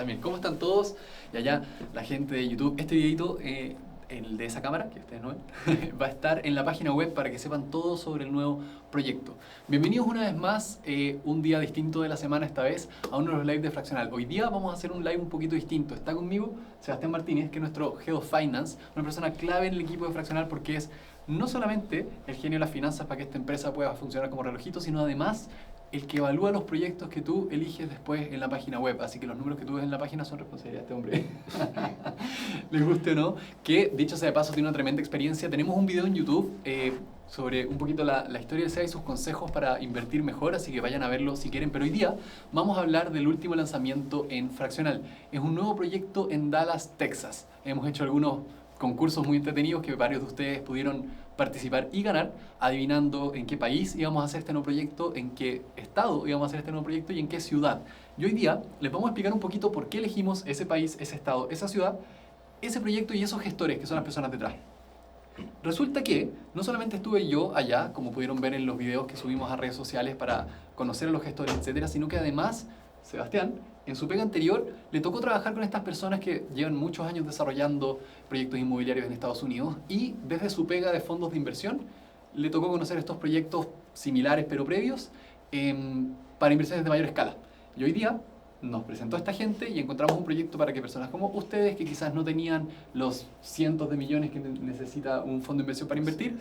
también. ¿Cómo están todos? Y allá la gente de YouTube. Este videito, el de esa cámara, que ustedes no ven, va a estar en la página web para que sepan todo sobre el nuevo proyecto. Bienvenidos una vez más, un día distinto de la semana esta vez, a uno de los lives de Fraccional. Hoy día vamos a hacer un live un poquito distinto. Está conmigo Sebastián Martínez, que es nuestro Head of Finance, una persona clave en el equipo de Fraccional porque es no solamente el genio de las finanzas para que esta empresa pueda funcionar como relojito, sino además el que evalúa los proyectos que tú eliges después en la página web. Así que los números que tú ves en la página son responsabilidad de este hombre. Les guste o no, que dicho sea de paso tiene una tremenda experiencia. Tenemos un video en YouTube sobre un poquito la historia de SEA y sus consejos para invertir mejor, así que vayan a verlo si quieren. Pero hoy día vamos a hablar del último lanzamiento en Fraccional. Es un nuevo proyecto en Dallas, Texas. Hemos hecho algunos concursos muy entretenidos que varios de ustedes pudieron participar y ganar, adivinando en qué país íbamos a hacer este nuevo proyecto, en qué estado íbamos a hacer este nuevo proyecto y en qué ciudad. Y hoy día les vamos a explicar un poquito por qué elegimos ese país, ese estado, esa ciudad, ese proyecto y esos gestores que son las personas detrás. Resulta que no solamente estuve yo allá, como pudieron ver en los videos que subimos a redes sociales para conocer a los gestores, etcétera, sino que además Sebastián, en su pega anterior, le tocó trabajar con estas personas que llevan muchos años desarrollando proyectos inmobiliarios en Estados Unidos y desde su pega de fondos de inversión le tocó conocer estos proyectos similares pero previos para inversiones de mayor escala. Y hoy día nos presentó a esta gente y encontramos un proyecto para que personas como ustedes, que quizás no tenían los cientos de millones que necesita un fondo de inversión para invertir,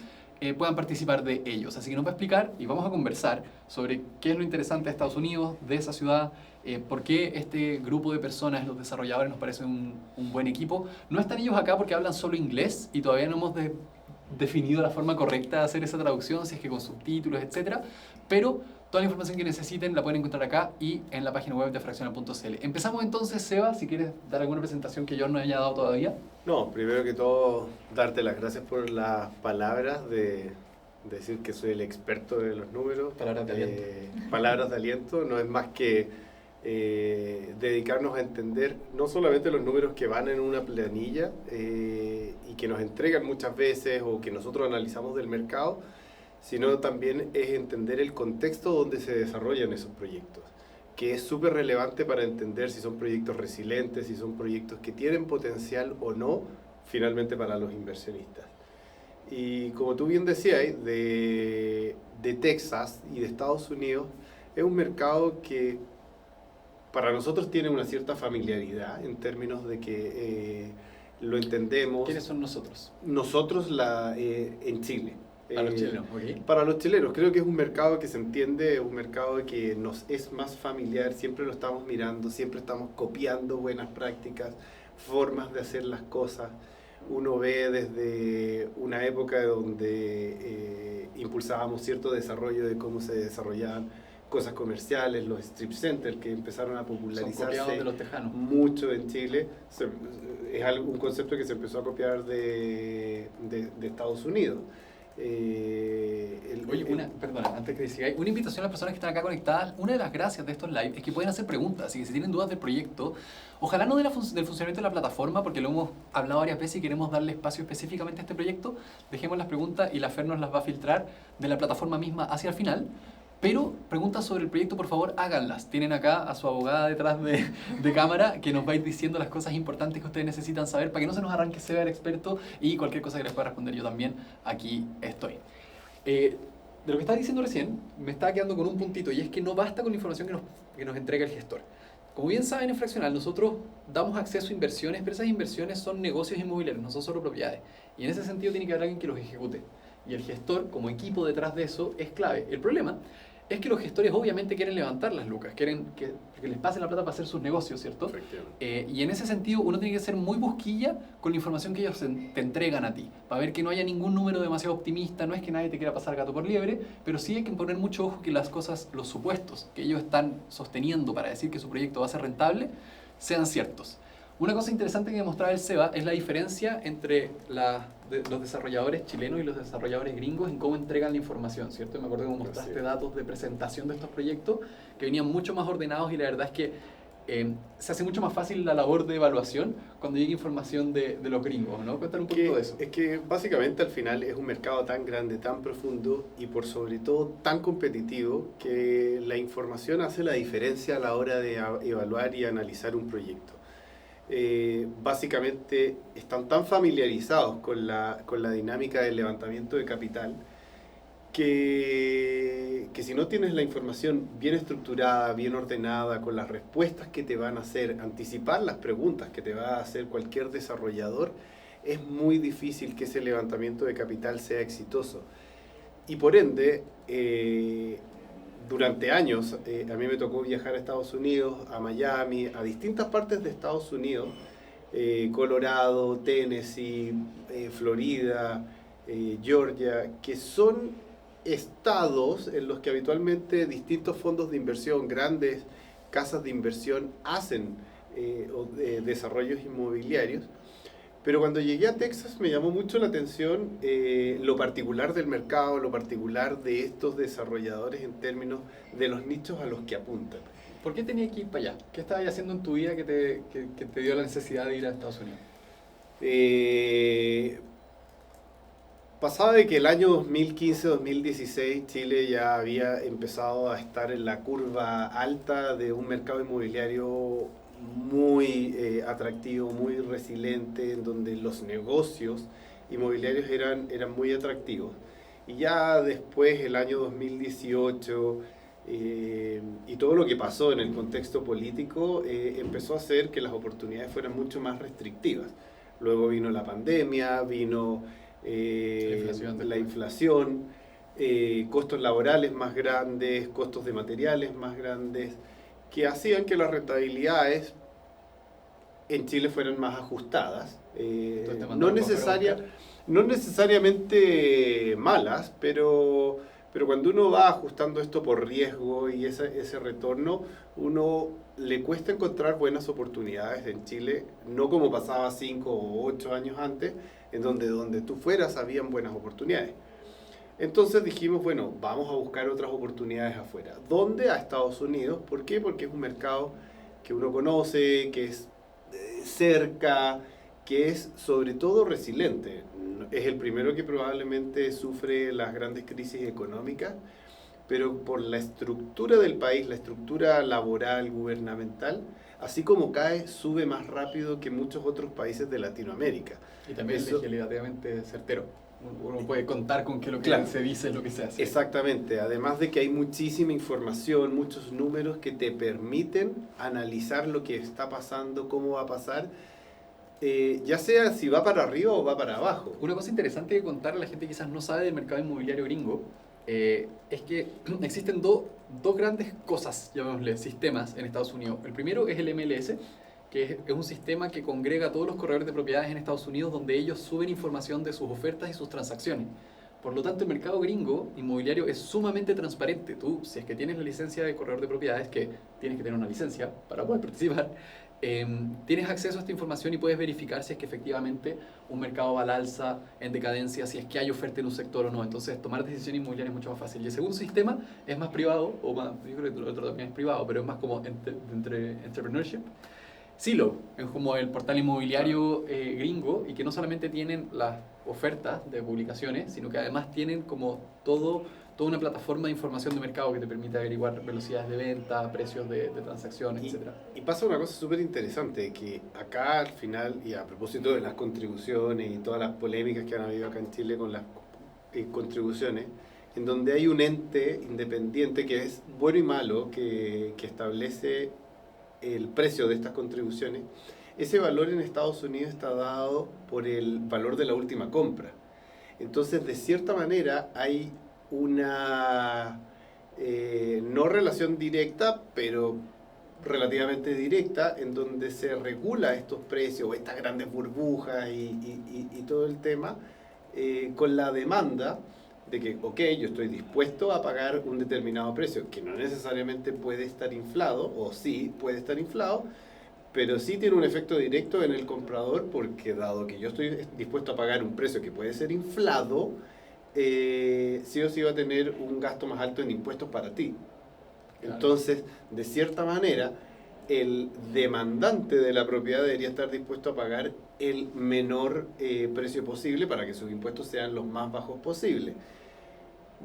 puedan participar de ellos. Así que nos va a explicar y vamos a conversar sobre qué es lo interesante de Estados Unidos, de esa ciudad, por qué este grupo de personas, los desarrolladores, nos parece un buen equipo. No están ellos acá porque hablan solo inglés y todavía no hemos definido la forma correcta de hacer esa traducción, si es que con subtítulos, etc. Pero toda la información que necesiten la pueden encontrar acá y en la página web de fraccional.cl. Empezamos entonces, Seba, si quieres dar alguna presentación que yo no haya dado todavía. No, primero que todo, darte las gracias por las palabras de decir que soy el experto de los números. Palabras de aliento. Palabras de aliento, no es más que dedicarnos a entender no solamente los números que van en una planilla y que nos entregan muchas veces o que nosotros analizamos del mercado, sino también es entender el contexto donde se desarrollan esos proyectos, que es súper relevante para entender si son proyectos resilientes, si son proyectos que tienen potencial o no, finalmente para los inversionistas. Y como tú bien decías, de Texas y de Estados Unidos, es un mercado que para nosotros tiene una cierta familiaridad en términos de que lo entendemos. ¿Quiénes son nosotros? Nosotros en Chile. Para los chilenos, ¿ok? Para los chilenos, creo que es un mercado que se entiende, un mercado que nos es más familiar, siempre lo estamos mirando, siempre estamos copiando buenas prácticas, formas de hacer las cosas. Uno ve desde una época donde impulsábamos cierto desarrollo de cómo se desarrollaban cosas comerciales, los strip centers que empezaron a popularizarse de los tejanos. Mucho en Chile. Es un concepto que se empezó a copiar de Estados Unidos. Oye, perdona, antes que sigáis, una invitación a las personas que están acá conectadas. Una de las gracias de estos live es que pueden hacer preguntas, así que si tienen dudas del proyecto, ojalá no del funcionamiento de la plataforma, porque lo hemos hablado varias veces y queremos darle espacio específicamente a este proyecto, dejemos las preguntas y la Fer nos las va a filtrar de la plataforma misma hacia el final. Pero preguntas sobre el proyecto, por favor, háganlas. Tienen acá a su abogada detrás de cámara que nos va a ir diciendo las cosas importantes que ustedes necesitan saber para que no se nos arranque Seba el experto y cualquier cosa que les pueda responder yo también, aquí estoy. De lo que estaba diciendo recién, me estaba quedando con un puntito y es que no basta con la información que nos entrega el gestor. Como bien saben, en Fraccional nosotros damos acceso a inversiones, pero esas inversiones son negocios inmobiliarios, no son solo propiedades. Y en ese sentido tiene que haber alguien que los ejecute. Y el gestor, como equipo detrás de eso, es clave. El problema es que los gestores obviamente quieren levantar las lucas, quieren que les pasen la plata para hacer sus negocios, ¿cierto? Y en ese sentido uno tiene que ser muy busquilla con la información que ellos te entregan a ti, para ver que no haya ningún número demasiado optimista. No es que nadie te quiera pasar gato por liebre, pero sí hay que poner mucho ojo que las cosas, los supuestos que ellos están sosteniendo para decir que su proyecto va a ser rentable, sean ciertos. Una cosa interesante que mostraba el Seba es la diferencia entre los desarrolladores chilenos y los desarrolladores gringos en cómo entregan la información, ¿cierto? Me acuerdo que mostraste datos de presentación de estos proyectos que venían mucho más ordenados y la verdad es que se hace mucho más fácil la labor de evaluación cuando llega información de los gringos, ¿no? Cuéntame un poquito de eso. Es que básicamente al final es un mercado tan grande, tan profundo y por sobre todo tan competitivo que la información hace la diferencia a la hora de evaluar y analizar un proyecto. Básicamente están tan familiarizados con la dinámica del levantamiento de capital que si no tienes la información bien estructurada, bien ordenada, con las respuestas que te van a hacer, anticipar las preguntas que te va a hacer cualquier desarrollador, es muy difícil que ese levantamiento de capital sea exitoso. Y por ende, durante años, a mí me tocó viajar a Estados Unidos, a Miami, a distintas partes de Estados Unidos, Colorado, Tennessee, Florida, Georgia, que son estados en los que habitualmente distintos fondos de inversión, grandes casas de inversión hacen desarrollos inmobiliarios. Pero cuando llegué a Texas me llamó mucho la atención lo particular del mercado, lo particular de estos desarrolladores en términos de los nichos a los que apuntan. ¿Por qué tenías que ir para allá? ¿Qué estabas haciendo en tu vida que te dio la necesidad de ir a Estados Unidos? Pasaba de que el año 2015-2016 Chile ya había empezado a estar en la curva alta de un mercado inmobiliario muy atractivo, muy resiliente, en donde los negocios inmobiliarios eran muy atractivos. Y ya después, el año 2018, y todo lo que pasó en el contexto político, empezó a hacer que las oportunidades fueran mucho más restrictivas. Luego vino la pandemia, vino la inflación, costos laborales más grandes, costos de materiales más grandes, que hacían que las rentabilidades en Chile fueran más ajustadas, no necesariamente malas, pero cuando uno va ajustando esto por riesgo y ese retorno, uno le cuesta encontrar buenas oportunidades en Chile, no como pasaba 5 o 8 años antes, en donde tú fueras habían buenas oportunidades. Entonces dijimos, bueno, vamos a buscar otras oportunidades afuera. ¿Dónde? A Estados Unidos. ¿Por qué? Porque es un mercado que uno conoce, que es cerca, que es sobre todo resiliente. Es el primero que probablemente sufre las grandes crisis económicas, pero por la estructura del país, la estructura laboral, gubernamental, así como cae, sube más rápido que muchos otros países de Latinoamérica. Y también es legislativamente certero. Uno puede contar con que lo que claro, se dice es lo que se hace. Exactamente, además de que hay muchísima información, muchos números que te permiten analizar lo que está pasando, cómo va a pasar, ya sea si va para arriba o va para abajo. Una cosa interesante de contar a la gente que quizás no sabe del mercado inmobiliario gringo es que existen dos grandes cosas, llamémosle, sistemas en Estados Unidos. El primero es el MLS, que es un sistema que congrega a todos los corredores de propiedades en Estados Unidos, donde ellos suben información de sus ofertas y sus transacciones. Por lo tanto, el mercado gringo inmobiliario es sumamente transparente. Tú, si es que tienes la licencia de corredor de propiedades, que tienes que tener una licencia para poder participar, tienes acceso a esta información y puedes verificar si es que efectivamente un mercado va al alza, en decadencia, si es que hay oferta en un sector o no. Entonces, tomar decisiones inmobiliarias es mucho más fácil. Y el segundo sistema es más privado, o más, yo creo que el otro también es privado, pero es más como entrepreneurship. Zillow es como el portal inmobiliario gringo, y que no solamente tienen las ofertas de publicaciones, sino que además tienen como toda una plataforma de información de mercado que te permite averiguar velocidades de venta, precios de transacciones, etc. Y pasa una cosa súper interesante, que acá al final, y a propósito de las contribuciones y todas las polémicas que han habido acá en Chile con las contribuciones, en donde hay un ente independiente que es bueno y malo, que establece el precio de estas contribuciones, ese valor en Estados Unidos está dado por el valor de la última compra. Entonces, de cierta manera, hay una no relación directa, pero relativamente directa, en donde se regula estos precios, estas grandes burbujas y todo el tema, con la demanda de que, ok, yo estoy dispuesto a pagar un determinado precio, que no necesariamente puede estar inflado, o sí puede estar inflado, pero sí tiene un efecto directo en el comprador, porque dado que yo estoy dispuesto a pagar un precio que puede ser inflado, sí o sí va a tener un gasto más alto en impuestos para ti. Claro. Entonces, de cierta manera, el demandante de la propiedad debería estar dispuesto a pagar el menor precio posible para que sus impuestos sean los más bajos posibles.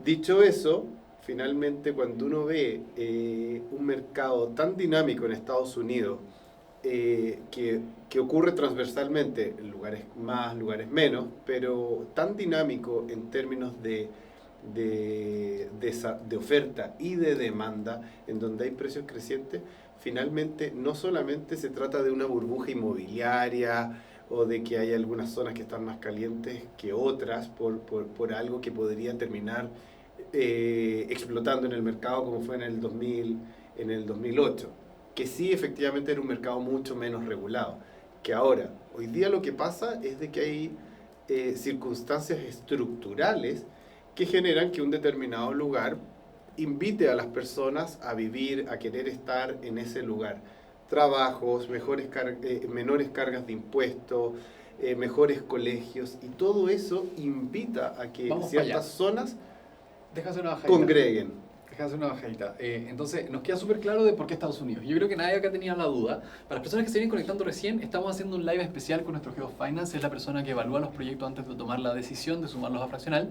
Dicho eso, finalmente cuando uno ve un mercado tan dinámico en Estados Unidos, que ocurre transversalmente, en lugares más, lugares menos, pero tan dinámico en términos de oferta y de demanda, en donde hay precios crecientes, finalmente no solamente se trata de una burbuja inmobiliaria o de que hay algunas zonas que están más calientes que otras por algo que podría terminar explotando en el mercado como fue en el 2008, que sí efectivamente era un mercado mucho menos regulado, que ahora, hoy día lo que pasa es de que hay circunstancias estructurales que generan que un determinado lugar invite a las personas a vivir, a querer estar en ese lugar. Trabajos, menores cargas de impuestos, mejores colegios, y todo eso invita a que ciertas zonas congreguen. Deja hacer una bajadita. Entonces, nos queda súper claro de por qué Estados Unidos. Yo creo que nadie acá tenía la duda. Para las personas que se vienen conectando recién, estamos haciendo un live especial con nuestro Head of Finance. Es la persona que evalúa los proyectos antes de tomar la decisión de sumarlos a Fraccional,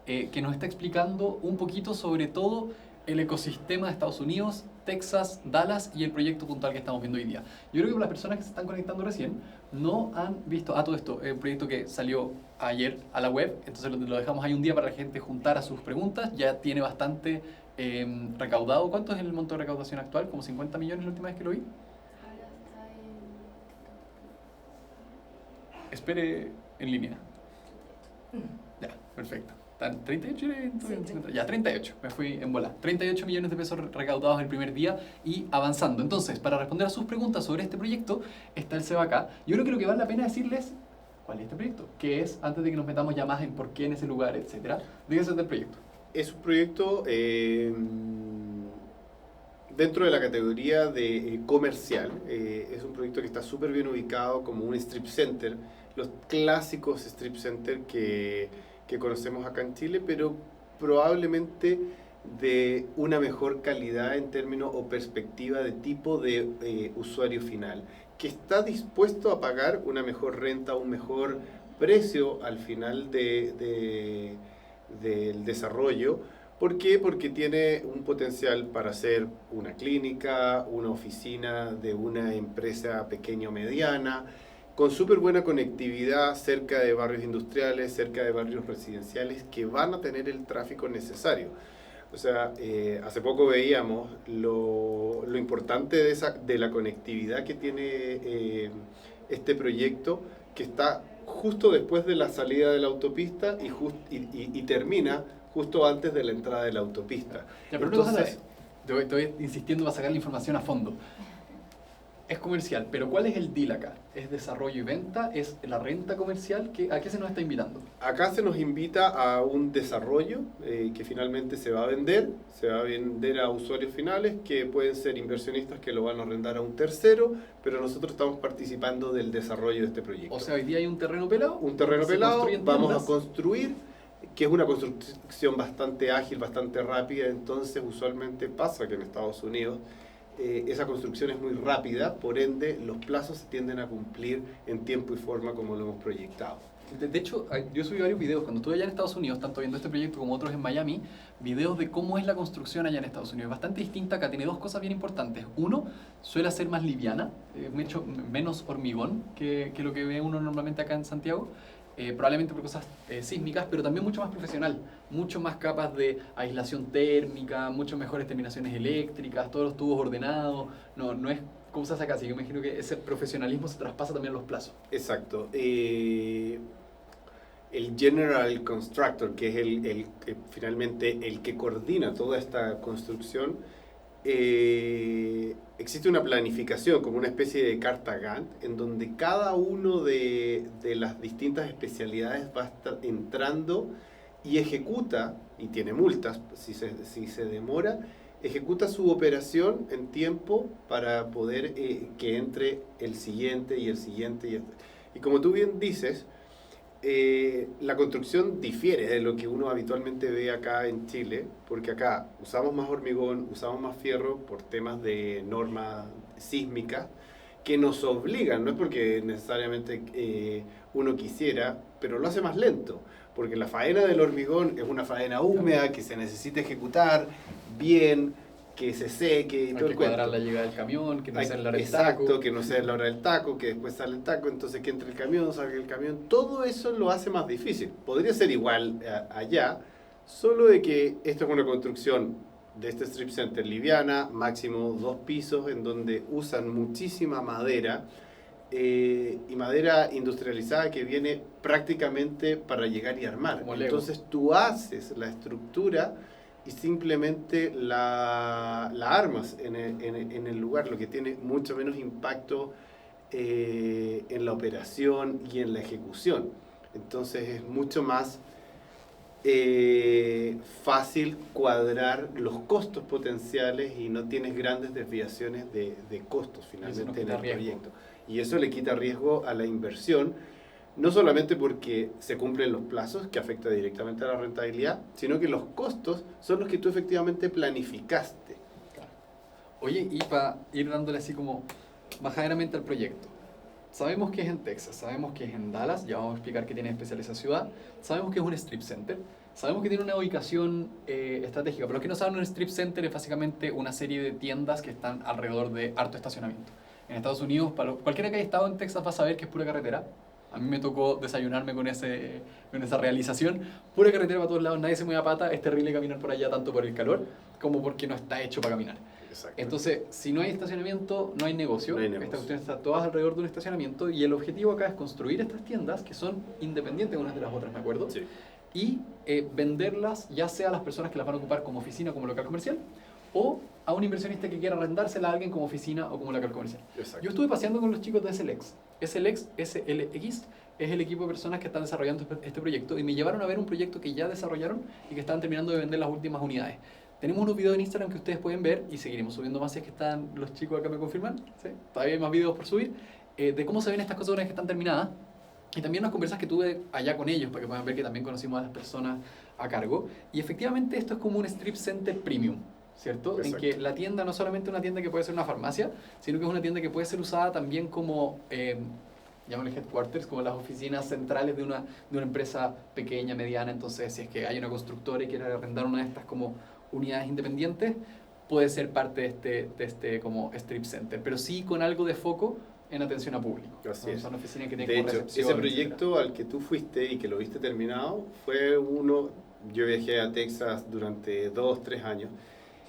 que nos está explicando un poquito sobre todo el ecosistema de Estados Unidos, Texas, Dallas y el proyecto puntual que estamos viendo hoy día. Yo creo que para las personas que se están conectando recién no han visto todo esto, un proyecto que salió ayer a la web, entonces lo dejamos ahí un día para la gente juntar a sus preguntas, ya tiene bastante recaudado. ¿Cuánto es el monto de recaudación actual? ¿Como 50 millones la última vez que lo vi? Ahora está en... Espere en línea. Ya, perfecto. ¿Están 38? Ya, 38. Me fui en bola. 38 millones de pesos recaudados el primer día y avanzando. Entonces, para responder a sus preguntas sobre este proyecto, está el Seba acá. Yo creo que lo que vale la pena decirles cuál es este proyecto, qué es, antes de que nos metamos ya más en por qué en ese lugar, etcétera. Díganse del proyecto. Es un proyecto dentro de la categoría de comercial. Es un proyecto que está súper bien ubicado como un strip center, los clásicos strip center que conocemos acá en Chile, pero probablemente de una mejor calidad en términos o perspectiva de tipo de usuario final, que está dispuesto a pagar una mejor renta, un mejor precio al final del desarrollo. ¿Por qué? Porque tiene un potencial para ser una clínica, una oficina de una empresa pequeña o mediana, con súper buena conectividad cerca de barrios industriales, cerca de barrios residenciales que van a tener el tráfico necesario. O sea, hace poco veíamos lo importante de la conectividad que tiene este proyecto, que está justo después de la salida de la autopista y termina justo antes de la entrada de la autopista. Ya, pero entonces, estoy insistiendo para sacar la información a fondo. Es comercial, pero ¿cuál es el deal acá? ¿Es desarrollo y venta? ¿Es la renta comercial? ¿A qué se nos está invitando? Acá se nos invita a un desarrollo que finalmente se va a vender a usuarios finales que pueden ser inversionistas que lo van a arrendar a un tercero, pero nosotros estamos participando del desarrollo de este proyecto. O sea, hoy día hay un terreno pelado. Un terreno pelado, vamos a construir, que es una construcción bastante ágil, bastante rápida. Entonces usualmente pasa que en Estados Unidos esa construcción es muy rápida, por ende los plazos se tienden a cumplir en tiempo y forma como lo hemos proyectado. De hecho, yo subí varios videos cuando estuve allá en Estados Unidos, tanto viendo este proyecto como otros en Miami, videos de cómo es la construcción allá en Estados Unidos. Es bastante distinta acá, tiene dos cosas bien importantes. Uno, suele ser más liviana, mucho menos hormigón que lo que ve uno normalmente acá en Santiago. Probablemente por cosas sísmicas, pero también mucho más profesional, mucho más capaz de aislación térmica, mucho mejores terminaciones eléctricas, todos los tubos ordenados, no es como se hace acá, así que yo me imagino que ese profesionalismo se traspasa también a los plazos. Exacto. El General Constructor, que es finalmente el que coordina toda esta construcción, existe una planificación como una especie de carta Gantt en donde cada uno de las distintas especialidades va a estar entrando y ejecuta, y tiene multas si se demora, ejecuta su operación en tiempo para poder que entre el siguiente y el siguiente. Y como tú bien dices, la construcción difiere de lo que uno habitualmente ve acá en Chile, porque acá usamos más hormigón, usamos más fierro por temas de norma sísmicas que nos obligan, no es porque necesariamente uno quisiera, pero lo hace más lento, porque la faena del hormigón es una faena húmeda que se necesita ejecutar bien, que se seque y Hay todo que el cuento. cuadrar la llegada del camión, que no sea en la hora del Exacto, taco. que no sea la hora del taco, que después sale el taco, entonces que entre el camión, salga el camión, todo eso lo hace más difícil. Podría ser igual allá, solo de que esto es una construcción de este strip center liviana, máximo 2 pisos, en donde usan muchísima madera, y madera industrializada que viene prácticamente para llegar y armar. Como Lego. Entonces tú haces la estructura y simplemente la armas en el lugar, lo que tiene mucho menos impacto en la operación y en la ejecución. Entonces es mucho más fácil cuadrar los costos potenciales y no tienes grandes desviaciones de costos finalmente en el proyecto. Y eso le quita riesgo a la inversión, no solamente porque se cumplen los plazos, que afecta directamente a la rentabilidad, sino que los costos son los que tú efectivamente planificaste. Claro. Oye, y para ir dándole así como majaderamente al proyecto. Sabemos que es en Texas, sabemos que es en Dallas, ya vamos a explicar qué tiene especial esa ciudad. Sabemos que es un strip center, sabemos que tiene una ubicación estratégica. Pero los que no saben, un strip center es básicamente una serie de tiendas que están alrededor de harto estacionamiento. En Estados Unidos, cualquiera que haya estado en Texas va a saber que es pura carretera. A mí me tocó desayunarme con esa realización. Pura carretera para todos lados, nadie se mueve a pata. Es terrible caminar por allá tanto por el calor como porque no está hecho para caminar. Exacto. Entonces, si no hay estacionamiento, no hay negocio. No hay negocio. Esta cuestión está todas alrededor de un estacionamiento y el objetivo acá es construir estas tiendas que son independientes unas de las otras, ¿me acuerdo? Sí. Y venderlas ya sea a las personas que las van a ocupar como oficina, como local comercial, o a un inversionista que quiera arrendársela a alguien como oficina o como local comercial. Exacto. Yo estuve paseando con los chicos de SLX. SLX es el equipo de personas que están desarrollando este proyecto y me llevaron a ver un proyecto que ya desarrollaron y que están terminando de vender las últimas unidades. Tenemos unos videos en Instagram que ustedes pueden ver y seguiremos subiendo más si es que están los chicos acá me confirman. ¿Sí? Todavía hay más videos por subir de cómo se ven estas cosas una vez que están terminadas. Y también unas conversas que tuve allá con ellos para que puedan ver que también conocimos a las personas a cargo. Y efectivamente esto es como un strip center premium, ¿cierto? Exacto. En que la tienda no es solamente una tienda que puede ser una farmacia, sino que es una tienda que puede ser usada también como, llámale headquarters, como las oficinas centrales de una empresa pequeña, mediana. Entonces, si es que hay una constructora y quiere arrendar una de estas como unidades independientes, puede ser parte de este como strip center, pero sí con algo de foco en atención a público. Así es. Son oficinas que tienen De como hecho, recepción, ese proyecto al que tú fuiste y que lo viste terminado fue uno, yo viajé a Texas durante 2-3 años,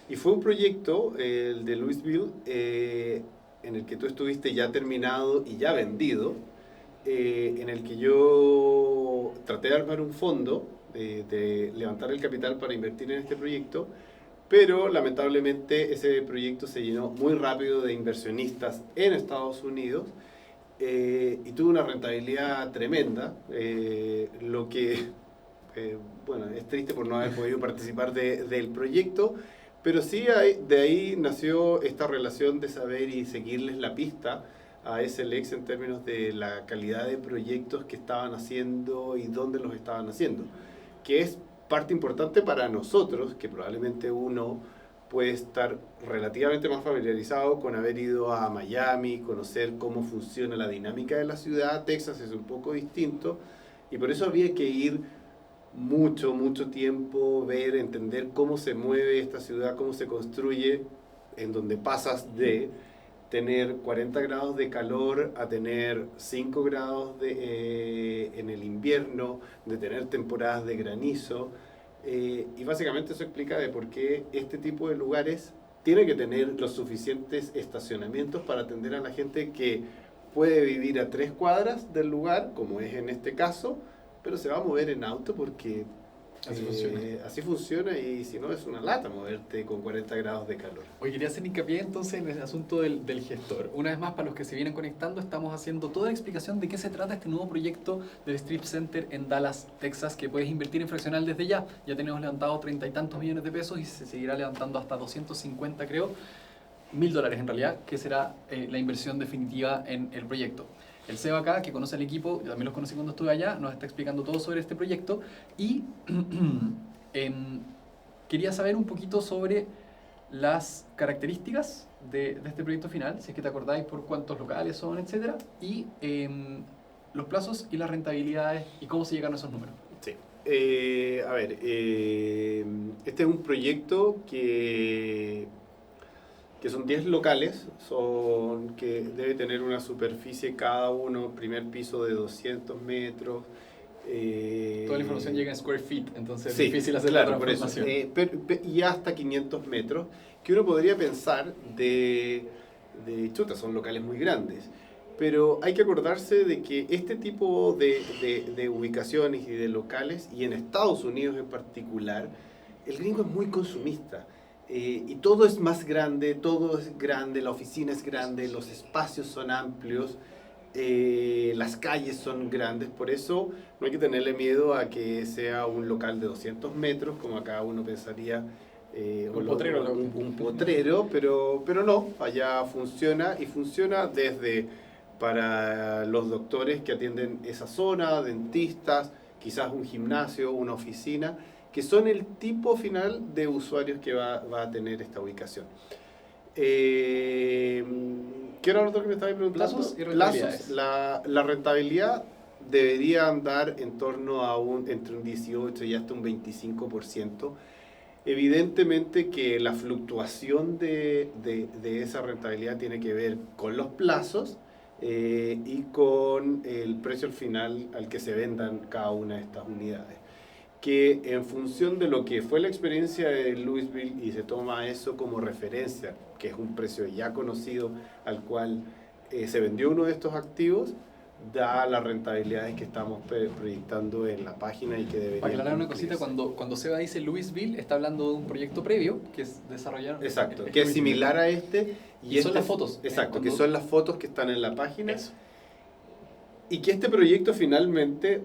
y fue un proyecto, el de Louisville, en el que tú estuviste ya terminado y ya vendido, en el que yo traté de armar un fondo, de levantar el capital para invertir en este proyecto, pero lamentablemente ese proyecto se llenó muy rápido de inversionistas en Estados Unidos y tuvo una rentabilidad tremenda, lo que, bueno, es triste por no haber podido participar del proyecto, pero sí de ahí nació esta relación de saber y seguirles la pista a SLX en términos de la calidad de proyectos que estaban haciendo y dónde los estaban haciendo, que es parte importante para nosotros, que probablemente uno puede estar relativamente más familiarizado con haber ido a Miami, conocer cómo funciona la dinámica de la ciudad. Texas es un poco distinto y por eso había que ir mucho tiempo, ver, entender cómo se mueve esta ciudad, cómo se construye, en donde pasas de tener 40 grados de calor a tener 5 grados en el invierno, de tener temporadas de granizo. Y básicamente eso explica de por qué este tipo de lugares tiene que tener los suficientes estacionamientos para atender a la gente que puede vivir a 3 cuadras del lugar, como es en este caso, pero se va a mover en auto porque así funciona y si no es una lata moverte con 40 grados de calor. Hoy quería hacer hincapié entonces en el asunto del gestor. Una vez más, para los que se vienen conectando, estamos haciendo toda la explicación de qué se trata este nuevo proyecto del Strip Center en Dallas, Texas, que puedes invertir en fraccional desde ya. Ya tenemos levantado 30 y tantos millones de pesos y se seguirá levantando hasta 250, creo, $1.000 en realidad, que será la inversión definitiva en el proyecto. El CEO acá, que conoce al equipo, yo también los conocí cuando estuve allá, nos está explicando todo sobre este proyecto y quería saber un poquito sobre las características de este proyecto final, si es que te acordáis por cuántos locales son, etcétera, y los plazos y las rentabilidades y cómo se llegan a esos números. Sí. A ver, este es un proyecto que son 10 locales, que debe tener una superficie cada uno, primer piso de 200 metros. Toda la información llega en square feet, entonces Sí, es difícil hacer claro, la por eso. transformación. Y hasta 500 metros, que uno podría pensar chuta, son locales muy grandes. Pero hay que acordarse de que este tipo de ubicaciones y de locales, y en Estados Unidos en particular, el gringo es muy consumista. Y todo es más grande, todo es grande, la oficina es grande, los espacios son amplios, las calles son grandes, por eso no hay que tenerle miedo a que sea un local de 200 metros, como acá uno pensaría, Un potrero. un potrero, pero no, allá funciona y funciona desde para los doctores que atienden esa zona, dentistas, quizás un gimnasio, una oficina, que son el tipo final de usuarios que va a tener esta ubicación. ¿Qué era lo otro que me estabas preguntando? Plazos y rentabilidades. La rentabilidad debería andar en torno a entre un 18 y hasta un 25%. Evidentemente que la fluctuación de esa rentabilidad tiene que ver con los plazos y con el precio final al que se vendan cada una de estas unidades. Que en función de lo que fue la experiencia de Louisville y se toma eso como referencia, que es un precio ya conocido al cual se vendió uno de estos activos, da las rentabilidades que estamos proyectando en la página y que deberían Para aclarar una cumplirse. cosita, cuando Seba dice Louisville, está hablando de un proyecto previo que es desarrollar. Exacto, que es similar a este. Y son las fotos. Exacto, que son las fotos que están en la página. Eso. Y que este proyecto finalmente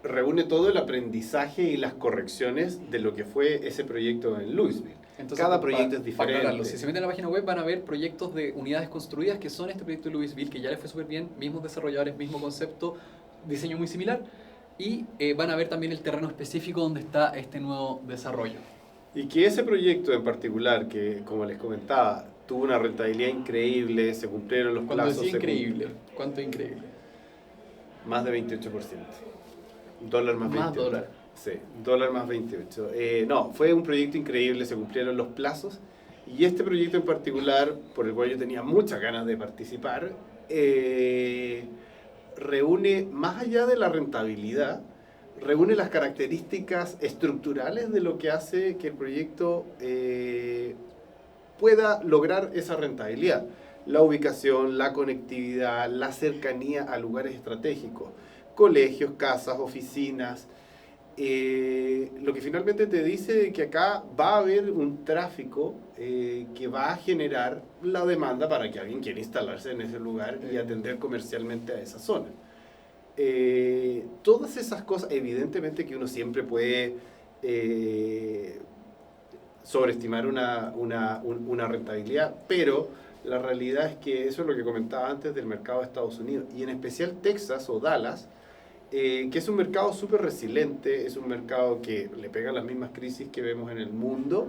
reúne todo el aprendizaje y las correcciones de lo que fue ese proyecto en Louisville. Entonces, Cada proyecto es diferente. aclararlo, si se meten a la página web van a ver proyectos de unidades construidas que son este proyecto de Louisville, que ya les fue súper bien, mismos desarrolladores, mismo concepto, diseño muy similar, y van a ver también el terreno específico donde está este nuevo desarrollo. Y que ese proyecto en particular, que como les comentaba, tuvo una rentabilidad increíble, se cumplieron los Cuando plazos. decía increíble, ¿cuánto increíble? Más de 28%. Dólar más 28%. Más dólar. Sí, dólar más 28. No, fue un proyecto increíble, se cumplieron los plazos. Y este proyecto en particular, por el cual yo tenía muchas ganas de participar, reúne, más allá de la rentabilidad, reúne las características estructurales de lo que hace que el proyecto pueda lograr esa rentabilidad. La ubicación, la conectividad, la cercanía a lugares estratégicos, colegios, casas, oficinas. Lo que finalmente te dice que acá va a haber un tráfico que va a generar la demanda para que alguien quiera instalarse en ese lugar y atender comercialmente a esa zona. Todas esas cosas, evidentemente que uno siempre puede sobreestimar una rentabilidad, pero la realidad es que eso es lo que comentaba antes del mercado de Estados Unidos, y en especial Texas o Dallas, que es un mercado súper resiliente, es un mercado que le pega las mismas crisis que vemos en el mundo,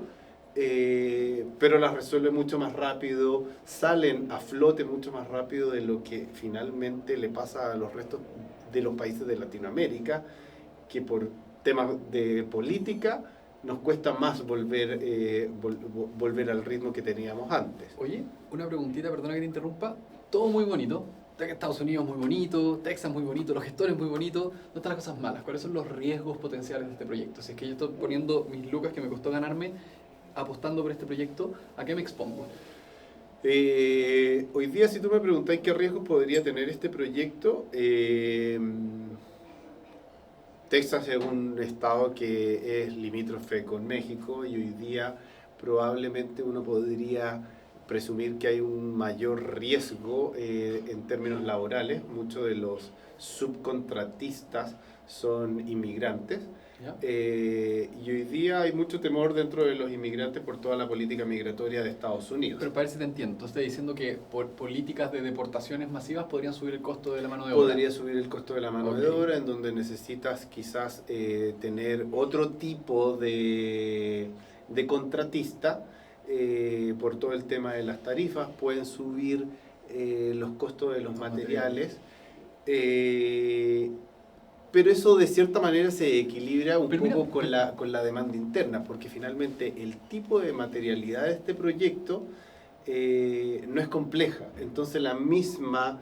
pero las resuelve mucho más rápido, salen a flote mucho más rápido de lo que finalmente le pasa a los restos de los países de Latinoamérica, que por temas de política nos cuesta más volver al ritmo que teníamos antes. Oye, una preguntita, perdona que te interrumpa. Todo muy bonito. Estados Unidos muy bonito, Texas muy bonito, los gestores muy bonitos. ¿Dónde están las cosas malas? ¿Cuáles son los riesgos potenciales de este proyecto? Si es que yo estoy poniendo mis lucas que me costó ganarme apostando por este proyecto, ¿a qué me expongo? Hoy día, si tú me preguntáis qué riesgos podría tener este proyecto, Texas es un estado que es limítrofe con México y hoy día probablemente uno podría presumir que hay un mayor riesgo en términos laborales. Muchos de los subcontratistas son inmigrantes. Y hoy día hay mucho temor dentro de los inmigrantes por toda la política migratoria de Estados Unidos. Pero para ver si te entiendo, tú estás diciendo que por políticas de deportaciones masivas podrían subir el costo de la mano de obra. Podría subir el costo de la mano de obra, en donde necesitas quizás tener otro tipo de contratista por todo el tema de las tarifas, pueden subir los costos de los materiales. Pero eso de cierta manera se equilibra un poco con la demanda interna, porque finalmente el tipo de materialidad de este proyecto no es compleja. Entonces la misma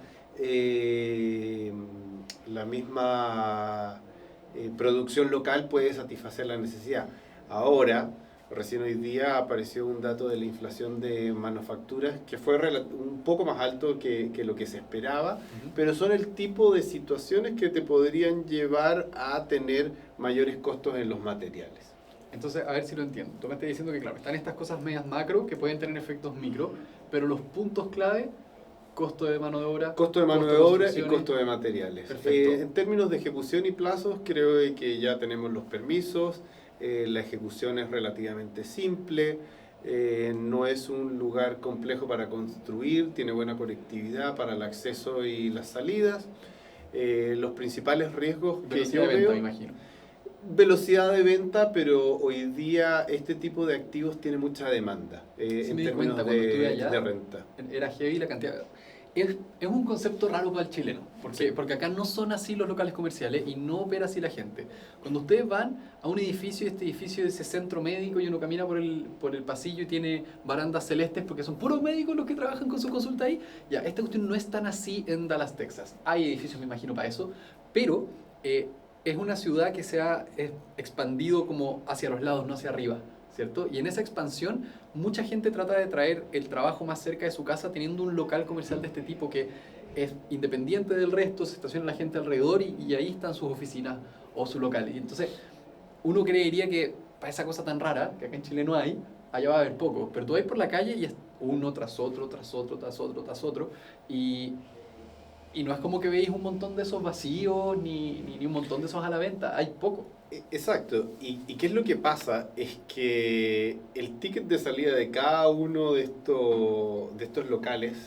producción local puede satisfacer la necesidad. Ahora, recién hoy día apareció un dato de la inflación de manufacturas que fue un poco más alto que lo que se esperaba, pero son el tipo de situaciones que te podrían llevar a tener mayores costos en los materiales. Entonces, a ver si lo entiendo. Tú me estás diciendo que, claro, están estas cosas medias macro que pueden tener efectos micro, pero los puntos clave, costo de mano de obra, costo de mano de obra y costo de materiales. Perfecto. En términos de ejecución y plazos, creo que ya tenemos los permisos. La ejecución es relativamente simple, no es un lugar complejo para construir, tiene buena conectividad para el acceso y las salidas. Los principales riesgos que yo veo... me imagino. Velocidad de venta, pero hoy día este tipo de activos tiene mucha demanda en términos de renta. Era heavy la cantidad. Es un concepto raro para el chileno, porque acá no son así los locales comerciales y no opera así la gente. Cuando ustedes van a un edificio, este edificio de ese centro médico, y uno camina por el pasillo y tiene barandas celestes porque son puros médicos los que trabajan con su consulta ahí, ya, esta cuestión no es tan así en Dallas, Texas. Hay edificios, me imagino, para eso, pero es una ciudad que se ha expandido como hacia los lados, no hacia arriba, ¿cierto? Y en esa expansión, mucha gente trata de traer el trabajo más cerca de su casa teniendo un local comercial de este tipo que es independiente del resto, se estaciona la gente alrededor y ahí están sus oficinas o su local. Y entonces, uno creería que para esa cosa tan rara, que acá en Chile no hay, allá va a haber poco. Pero tú vas por la calle y es uno tras otro, tras otro, tras otro, tras otro. Y no es como que veis un montón de esos vacíos ni un montón de esos a la venta. Hay poco. Exacto. ¿Y qué es lo que pasa? Es que el ticket de salida de cada uno de estos locales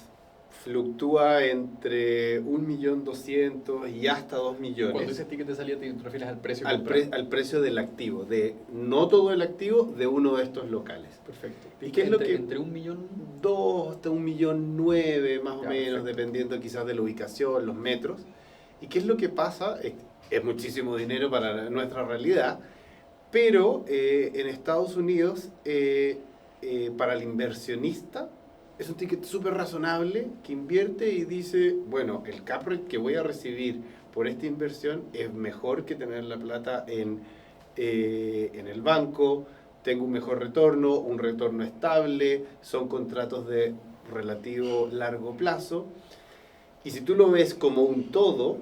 fluctúa entre 1.200.000 y hasta 2 millones. Cuando dices ticket de salida te refieres al precio al precio del activo, no todo el activo de uno de estos locales. Perfecto. ¿Y qué es lo que? Entre 1.000.000... 2 hasta 1.900.000 más o menos, perfecto. dependiendo quizás de la ubicación, los metros. ¿Y qué es lo que pasa? Es muchísimo dinero para nuestra realidad, pero en Estados Unidos, para el inversionista, es un ticket súper razonable que invierte y dice, bueno, el cap rate que voy a recibir por esta inversión es mejor que tener la plata en el banco, tengo un mejor retorno, un retorno estable, son contratos de relativo largo plazo. Y si tú lo ves como un todo,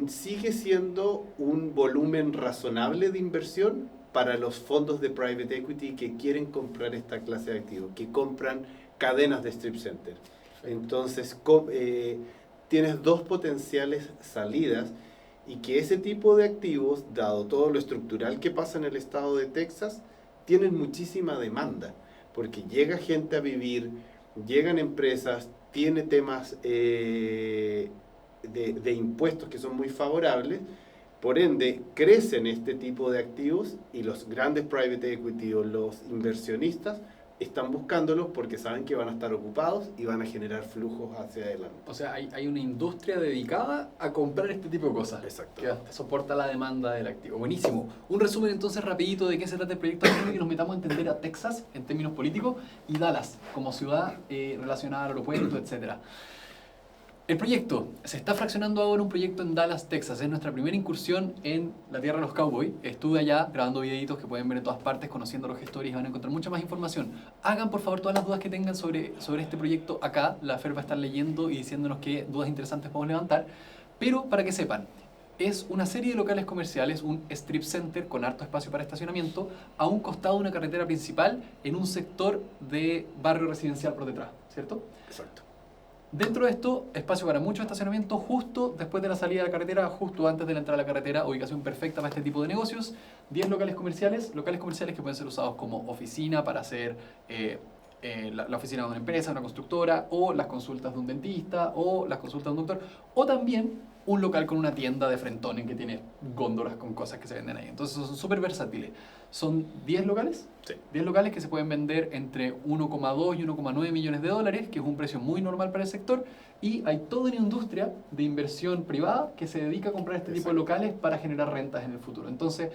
sigue siendo un volumen razonable de inversión para los fondos de private equity que quieren comprar esta clase de activos, que compran cadenas de strip center. Entonces, tienes dos potenciales salidas y que ese tipo de activos, dado todo lo estructural que pasa en el estado de Texas, tienen muchísima demanda, porque llega gente a vivir, llegan empresas, tiene temas de impuestos que son muy favorables, por ende crecen este tipo de activos y los grandes private equity o los inversionistas están buscándolos porque saben que van a estar ocupados y van a generar flujos hacia adelante. O sea, hay una industria dedicada a comprar este tipo de cosas. Exacto. Que soporta la demanda del activo. Buenísimo. Un resumen entonces rapidito de qué se trata el proyecto, antes de que nos metamos a entender a Texas en términos políticos y Dallas como ciudad relacionada al aeropuerto, etc. El proyecto se está fraccionando ahora un proyecto en Dallas, Texas. Es nuestra primera incursión en la tierra de los cowboys. Estuve allá grabando videitos que pueden ver en todas partes, conociendo a los gestores y van a encontrar mucha más información. Hagan por favor todas las dudas que tengan sobre este proyecto acá. La Fer va a estar leyendo y diciéndonos qué dudas interesantes podemos levantar. Pero para que sepan, es una serie de locales comerciales, un strip center con harto espacio para estacionamiento, a un costado de una carretera principal en un sector de barrio residencial por detrás, ¿cierto? Exacto. Dentro de esto, espacio para mucho estacionamiento justo después de la salida de la carretera, justo antes de la entrada a la carretera, ubicación perfecta para este tipo de negocios. 10 locales comerciales que pueden ser usados como oficina para hacer la oficina de una empresa, una constructora, o las consultas de un dentista, o las consultas de un doctor, o también un local con una tienda de frentones que tiene góndolas con cosas que se venden ahí. Entonces son súper versátiles. Son 10 locales, Sí. 10 locales que se pueden vender entre 1,2 y 1,9 millones de dólares, que es un precio muy normal para el sector, y hay toda una industria de inversión privada que se dedica a comprar este tipo de locales para generar rentas en el futuro. Entonces,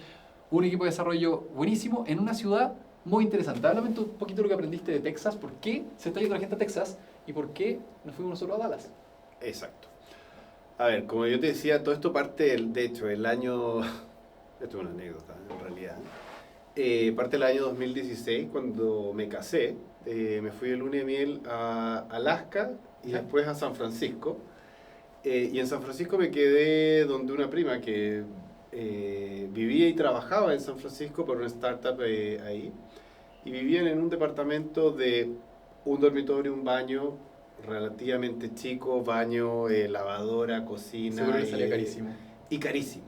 un equipo de desarrollo buenísimo en una ciudad muy interesante. Háblame un poquito de lo que aprendiste de Texas, por qué se está yendo la gente a Texas y por qué nos fuimos nosotros a Dallas. Exacto. A ver, como yo te decía, todo esto parte, de hecho, el año... Esto es una anécdota, en realidad. Parte del año 2016, cuando me casé. Me fui de luna de miel a Alaska y después a San Francisco. Y en San Francisco me quedé donde una prima que vivía y trabajaba en San Francisco por una startup ahí. Y vivían en un departamento de un dormitorio, un baño relativamente chico, baño, lavadora, cocina. Seguro que salía carísimo. Y carísimo.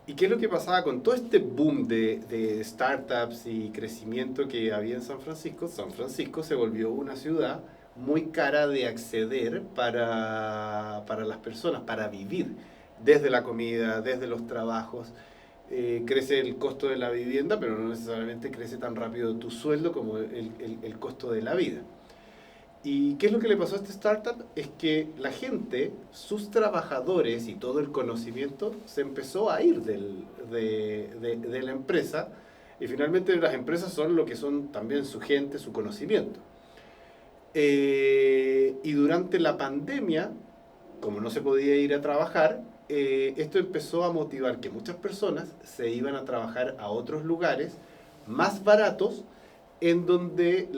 ¿Y qué es lo que pasaba con todo este boom de startups y crecimiento que había en San Francisco? San Francisco se volvió una ciudad muy cara de acceder para las personas, para vivir, desde la comida, desde los trabajos. Crece el costo de la vivienda, pero no necesariamente crece tan rápido tu sueldo como el costo de la vida. ¿Y qué es lo que le pasó a esta startup? Es que la gente, sus trabajadores y todo el conocimiento se empezó a ir de la empresa, y finalmente las empresas son lo que son también su gente, su conocimiento. Y durante la pandemia, como no se podía ir a trabajar, esto empezó a motivar que muchas personas se iban a trabajar a otros lugares más baratos, en donde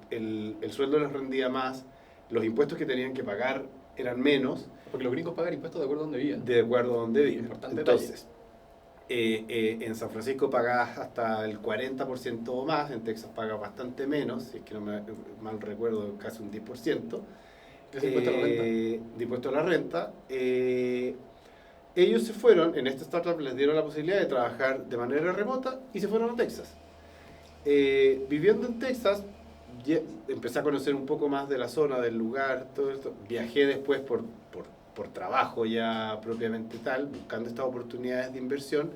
el sueldo les rendía más, los impuestos que tenían que pagar eran menos. Porque los gringos pagan impuestos de acuerdo a donde vivían. De acuerdo a donde viven. Importante Entonces, en San Francisco pagas hasta el 40% o más, en Texas pagas bastante menos, si es que no me mal recuerdo, casi un 10%. ¿Es impuesto a la renta? De impuesto a la renta. Ellos se fueron, en esta startup les dieron la posibilidad de trabajar de manera remota y se fueron a Texas. Viviendo en Texas, empecé a conocer un poco más de la zona, del lugar, todo esto. Viajé después por trabajo ya propiamente tal, buscando estas oportunidades de inversión.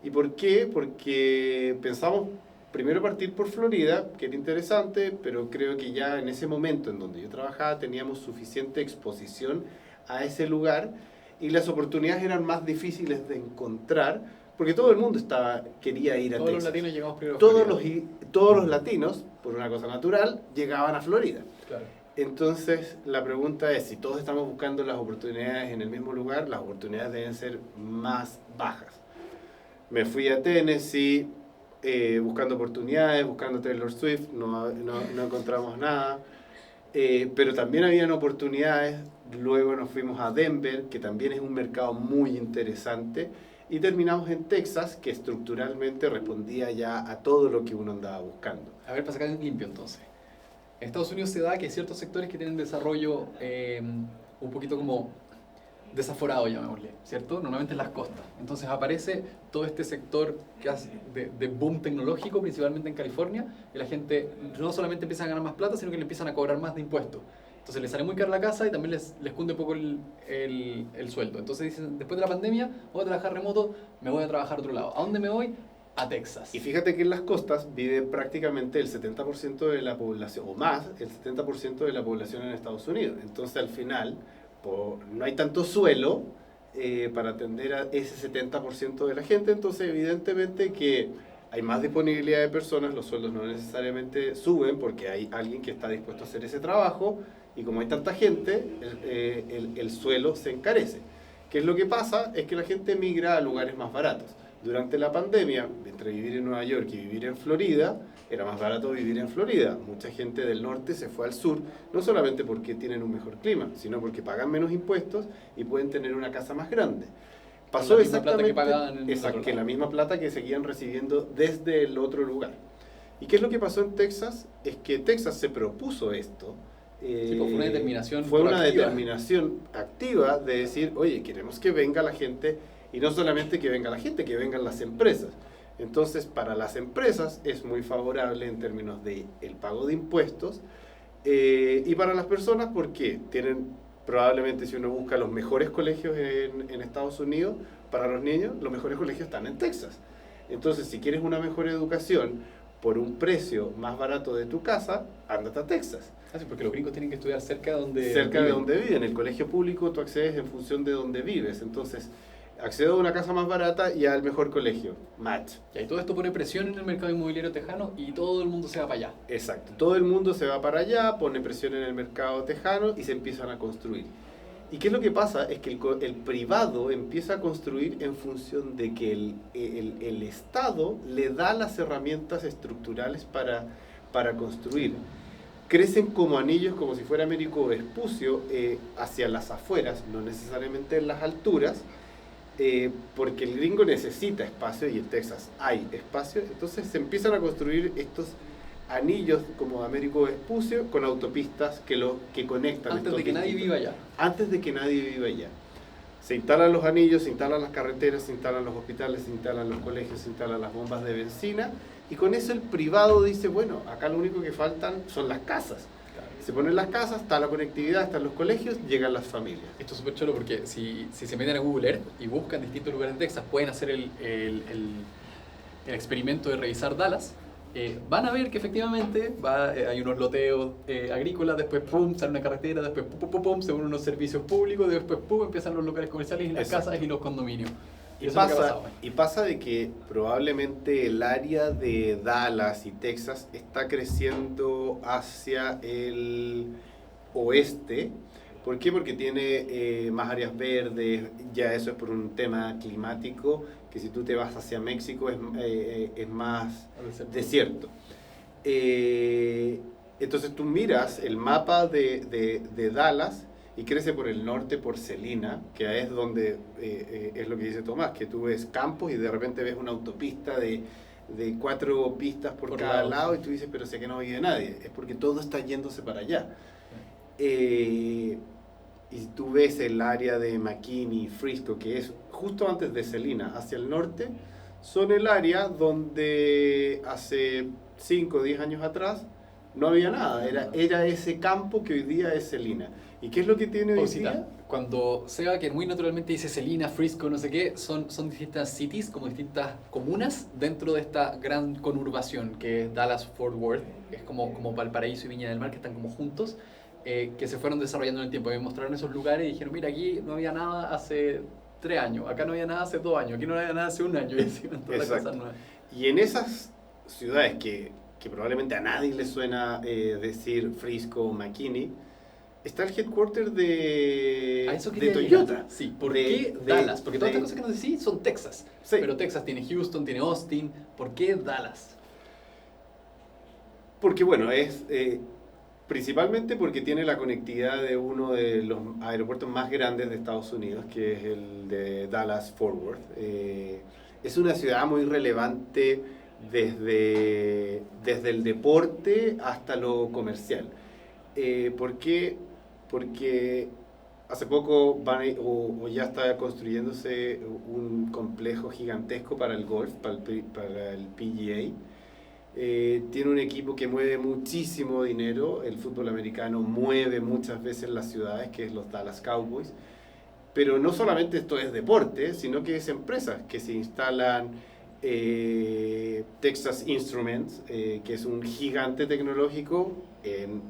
¿Y por qué? Porque pensamos primero partir por Florida, que era interesante, pero creo que ya en ese momento en donde yo trabajaba teníamos suficiente exposición a ese lugar y las oportunidades eran más difíciles de encontrar, porque todo el mundo quería ir a Texas. Todos los latinos llegamos primero a Florida. Todos los latinos, por una cosa natural, llegaban a Florida. Claro. Entonces, la pregunta es, si todos estamos buscando las oportunidades en el mismo lugar, las oportunidades deben ser más bajas. Me fui a Tennessee buscando oportunidades, buscando Taylor Swift, no encontramos nada. Pero también habían oportunidades. Luego nos fuimos a Denver, que también es un mercado muy interesante. Y terminamos en Texas, que estructuralmente respondía ya a todo lo que uno andaba buscando. A ver, para sacar limpio entonces. En Estados Unidos se da que hay ciertos sectores que tienen desarrollo un poquito como desaforado, llamémosle, ¿cierto? Normalmente en las costas. Entonces aparece todo este sector que hace de boom tecnológico, principalmente en California, y la gente no solamente empieza a ganar más plata, sino que le empiezan a cobrar más de impuestos. Entonces les sale muy cara la casa y también les cunde un poco el sueldo. Entonces dicen, después de la pandemia, voy a trabajar remoto, me voy a trabajar a otro lado. ¿A dónde me voy? A Texas. Y fíjate que en las costas vive prácticamente el 70% de la población, o más, el 70% de la población en Estados Unidos. Entonces al final no hay tanto suelo para atender a ese 70% de la gente, entonces evidentemente que hay más disponibilidad de personas, los sueldos no necesariamente suben porque hay alguien que está dispuesto a hacer ese trabajo, y como hay tanta gente, el suelo se encarece. ¿Qué es lo que pasa? Es que la gente migra a lugares más baratos. Durante la pandemia, entre vivir en Nueva York y vivir en Florida, era más barato vivir en Florida. Mucha gente del norte se fue al sur, no solamente porque tienen un mejor clima, sino porque pagan menos impuestos y pueden tener una casa más grande. Pasó exactamente que la misma plata que seguían recibiendo desde el otro lugar. ¿Y qué es lo que pasó en Texas? Es que Texas se propuso esto. Sí, pues fue una determinación Fue una proactiva. determinación activa de decir, oye, queremos que venga la gente, y no solamente que venga la gente, que vengan las empresas. Entonces, para las empresas es muy favorable en términos de el pago de impuestos, y para las personas porque tienen probablemente si uno busca los mejores colegios en Estados Unidos para los niños, los mejores colegios están en Texas. Entonces, si quieres una mejor educación por un precio más barato de tu casa, ándate a Texas. Ah, sí, porque los gringos tienen que estudiar cerca de donde Cerca de viven. donde viven. El colegio público tú accedes en función de donde vives. Entonces, accedo a una casa más barata y al mejor colegio. Match. Y todo esto pone presión en el mercado inmobiliario tejano y todo el mundo se va para allá. Exacto. Todo el mundo se va para allá, pone presión en el mercado tejano y se empiezan a construir. ¿Y qué es lo que pasa? Es que el privado empieza a construir en función de que el Estado le da las herramientas estructurales para construir. Crecen como anillos, como si fuera Américo Vespucio, hacia las afueras, no necesariamente en las alturas, porque el gringo necesita espacio y en Texas hay espacio. Entonces se empiezan a construir estos anillos como Américo Vespucio con autopistas que conectan. Antes de que nadie viva allá. Antes de que nadie viva allá. Se instalan los anillos, se instalan las carreteras, se instalan los hospitales, se instalan los colegios, se instalan las bombas de benzina, y con eso el privado dice, bueno, acá lo único que faltan son las casas. Se ponen las casas, está la conectividad, están los colegios, llegan las familias. Esto es súper chulo porque si se meten a Google Earth y buscan distintos lugares de Texas, pueden hacer el experimento de revisar Dallas. Van a ver que efectivamente hay unos loteos agrícolas, después pum, sale una carretera, después pum, pum, pum, se unen unos servicios públicos, después pum, empiezan los locales comerciales y las Exacto. casas y los condominios. Y eso es lo que ha pasa, pasado. y pasa de que probablemente el área de Dallas y Texas está creciendo hacia el oeste. ¿Por qué? Porque tiene más áreas verdes, ya eso es por un tema climático, que si tú te vas hacia México es más desierto. Entonces tú miras el mapa de Dallas y crece por el norte, por Celina, que es donde es lo que dice Tomás, que tú ves campos y de repente ves una autopista de 4 pistas por cada lado y tú dices, pero sé que no vive nadie. Es porque todo está yéndose para allá. Y tú ves el área de McKinney, Frisco, que es justo antes de Celina, hacia el norte, son el área donde hace 5 o 10 años atrás no había nada. Era ese campo que hoy día es Celina. ¿Y qué es lo que tiene hoy día? Cuando Seba, que muy naturalmente dice Celina, Frisco, no sé qué, son distintas cities, como distintas comunas dentro de esta gran conurbación que es Dallas-Fort Worth, que es como Valparaíso y Viña del Mar, que están como juntos, que se fueron desarrollando en el tiempo. Me mostraron esos lugares y dijeron, mira, aquí no había nada hace 3 años, acá no había nada hace 2 años, aquí no había nada hace 1 año, y así con todas las cosas nuevas. Y en esas ciudades que probablemente a nadie le suena decir Frisco o McKinney, está el headquarter de Toyota. Llegar. Sí, ¿por qué Dallas? Porque todas estas cosas que nos decís son Texas. Sí. Pero Texas tiene Houston, tiene Austin. ¿Por qué Dallas? Porque bueno, es principalmente porque tiene la conectividad de uno de los aeropuertos más grandes de Estados Unidos, que es el de Dallas-Fort Worth. Es una ciudad muy relevante desde el deporte hasta lo comercial. ¿Por qué? Porque hace poco o ya está construyéndose un complejo gigantesco para el golf, para el PGA. Tiene un equipo que mueve muchísimo dinero. El fútbol americano mueve muchas veces las ciudades, que es los Dallas Cowboys. Pero no solamente esto es deporte, sino que es empresas que se instalan. Texas Instruments, que es un gigante tecnológico en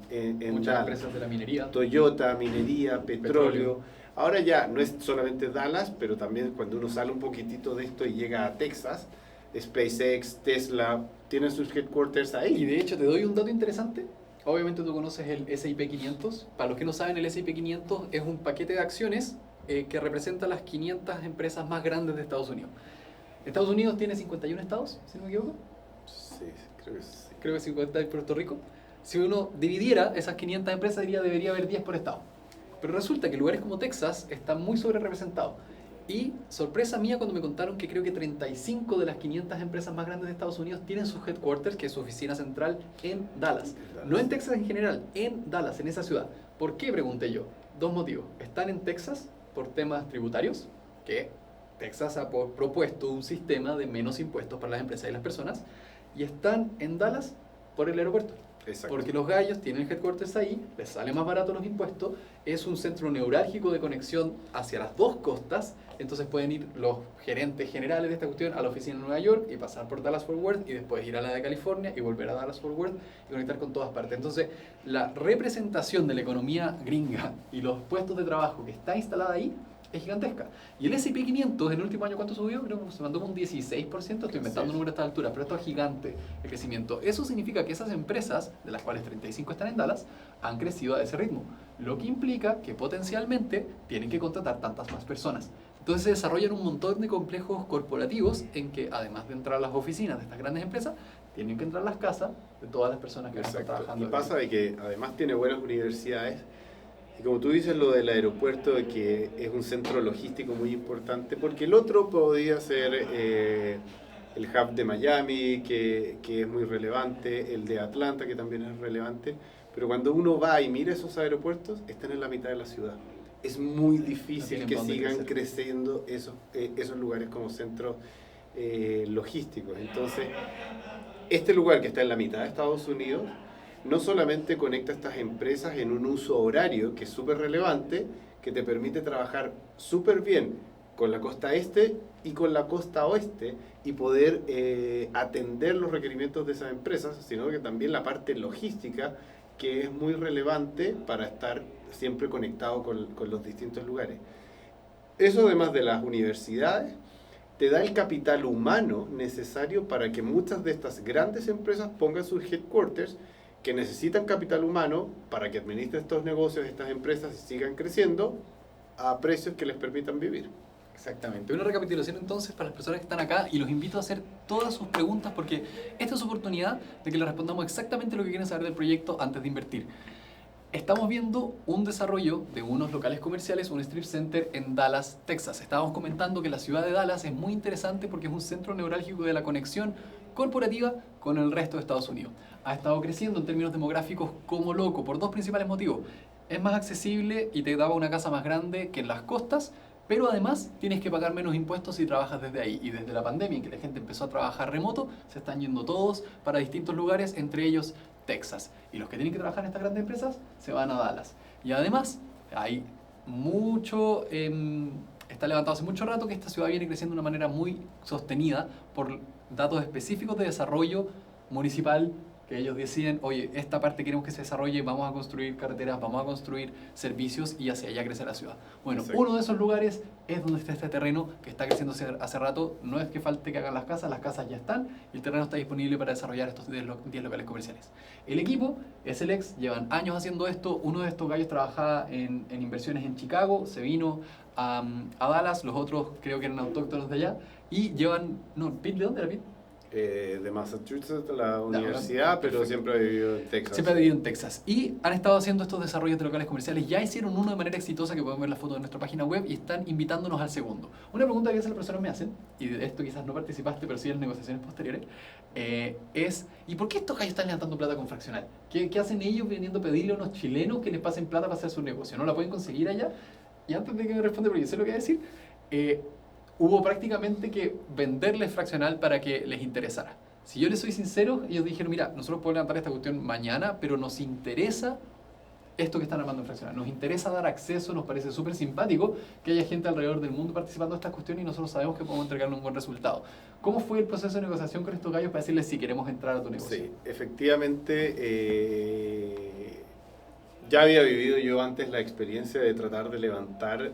Muchas Dallas. empresas de la minería. Toyota, minería, petróleo. Ahora ya no es solamente Dallas, pero también cuando uno sale un poquitito de esto y llega a Texas, SpaceX, Tesla, tienen sus headquarters Y ahí. de hecho te doy un dato interesante. Obviamente tú conoces el S&P 500. Para los que no saben, el S&P 500 es un paquete de acciones que representa las 500 empresas más grandes de Estados Unidos. Estados Unidos tiene 51 estados, si no me equivoco. Sí, creo que sí. Creo que 50 en Puerto Rico. Si uno dividiera esas 500 empresas, debería haber 10 por estado. Pero resulta que lugares como Texas están muy sobre representados. Y sorpresa mía cuando me contaron que creo que 35 de las 500 empresas más grandes de Estados Unidos tienen sus headquarters, que es su oficina central, en Dallas. No en Texas en general, en Dallas, en esa ciudad. ¿Por qué? Pregunté yo. 2 motivos. Están en Texas por temas tributarios, que Texas ha propuesto un sistema de menos impuestos para las empresas y las personas, y están en Dallas por el aeropuerto. Exacto. Porque los gallos tienen headquarters ahí, les sale más barato los impuestos, es un centro neurálgico de conexión hacia las dos costas, entonces pueden ir los gerentes generales de esta cuestión a la oficina en Nueva York y pasar por Dallas-Fort Worth y después ir a la de California y volver a Dallas-Fort Worth y conectar con todas partes. Entonces, la representación de la economía gringa y los puestos de trabajo que está instalada ahí es gigantesca. Y el S&P 500 en el último año, ¿cuánto subió? Creo que se mandó un 16%, estoy inventando números a esta altura, pero esto es gigante el crecimiento. Eso significa que esas empresas, de las cuales 35 están en Dallas, han crecido a ese ritmo, lo que implica que potencialmente tienen que contratar tantas más personas. Entonces se desarrollan un montón de complejos corporativos en que, además de entrar las oficinas de estas grandes empresas, tienen que entrar las casas de todas las personas que están trabajando. Y pasa de que además tiene buenas universidades. Y como tú dices, lo del aeropuerto, de que es un centro logístico muy importante, porque el otro podría ser el hub de Miami, que es muy relevante, el de Atlanta, que también es relevante, pero cuando uno va y mira esos aeropuertos, están en la mitad de la ciudad. Es muy difícil que sigan creciendo esos lugares como centros logísticos. Entonces, este lugar que está en la mitad de Estados Unidos, no solamente conecta a estas empresas en un uso horario que es súper relevante, que te permite trabajar súper bien con la costa este y con la costa oeste y poder atender los requerimientos de esas empresas, sino que también la parte logística, que es muy relevante para estar siempre conectado con los distintos lugares. Eso, además de las universidades, te da el capital humano necesario para que muchas de estas grandes empresas pongan sus headquarters, que necesitan capital humano para que administren estos negocios, estas empresas, y sigan creciendo a precios que les permitan vivir. Exactamente. Una recapitulación entonces para las personas que están acá, y los invito a hacer todas sus preguntas porque esta es su oportunidad de que les respondamos exactamente lo que quieren saber del proyecto antes de invertir. Estamos viendo un desarrollo de unos locales comerciales, un strip center en Dallas, Texas. Estábamos comentando que la ciudad de Dallas es muy interesante porque es un centro neurálgico de la conexión corporativa con el resto de Estados Unidos. Ha estado creciendo en términos demográficos como loco por dos principales motivos. Es más accesible y te daba una casa más grande que en las costas, pero además tienes que pagar menos impuestos si trabajas desde ahí. Y desde la pandemia, en que la gente empezó a trabajar remoto, se están yendo todos para distintos lugares, entre ellos Texas. Y los que tienen que trabajar en estas grandes empresas se van a Dallas. Y además hay mucho... está levantado hace mucho rato que esta ciudad viene creciendo de una manera muy sostenida por datos específicos de desarrollo municipal, que ellos deciden, oye, esta parte queremos que se desarrolle, vamos a construir carreteras, vamos a construir servicios y hacia allá crece la ciudad. Bueno, Exacto. Uno de esos lugares es donde está este terreno que está creciendo hace rato. No es que falte que hagan las casas ya están y el terreno está disponible para desarrollar estos 10 locales comerciales. El equipo es el ex, llevan años haciendo esto. Uno de estos gallos trabajaba en inversiones en Chicago, se vino a Dallas, los otros creo que eran autóctonos de allá y llevan, no, ¿Pete de dónde era Pete? De Massachusetts, la universidad, pero siempre ha vivido en Texas. Siempre ha vivido en Texas. Y han estado haciendo estos desarrollos de locales comerciales. Ya hicieron uno de manera exitosa, que pueden ver la foto de nuestra página web, y están invitándonos al segundo. Una pregunta que a veces las personas me hacen, y de esto quizás no participaste, pero sí en las negociaciones posteriores, es, ¿y por qué estos gallos están levantando plata con fraccional? ¿Qué hacen ellos viniendo a pedirle a unos chilenos que les pasen plata para hacer su negocio? ¿No la pueden conseguir allá? Y antes de que me responda, porque yo sé lo que voy a decir, hubo prácticamente que venderles fraccional para que les interesara. Si yo les soy sincero, ellos dijeron, mira, nosotros podemos levantar esta cuestión mañana, pero nos interesa esto que están armando en fraccional. Nos interesa dar acceso, nos parece súper simpático que haya gente alrededor del mundo participando en estas cuestiones y nosotros sabemos que podemos entregarle un buen resultado. ¿Cómo fue el proceso de negociación con estos gallos para decirles si queremos entrar a tu negocio? Sí, efectivamente, ya había vivido yo antes la experiencia de tratar de levantar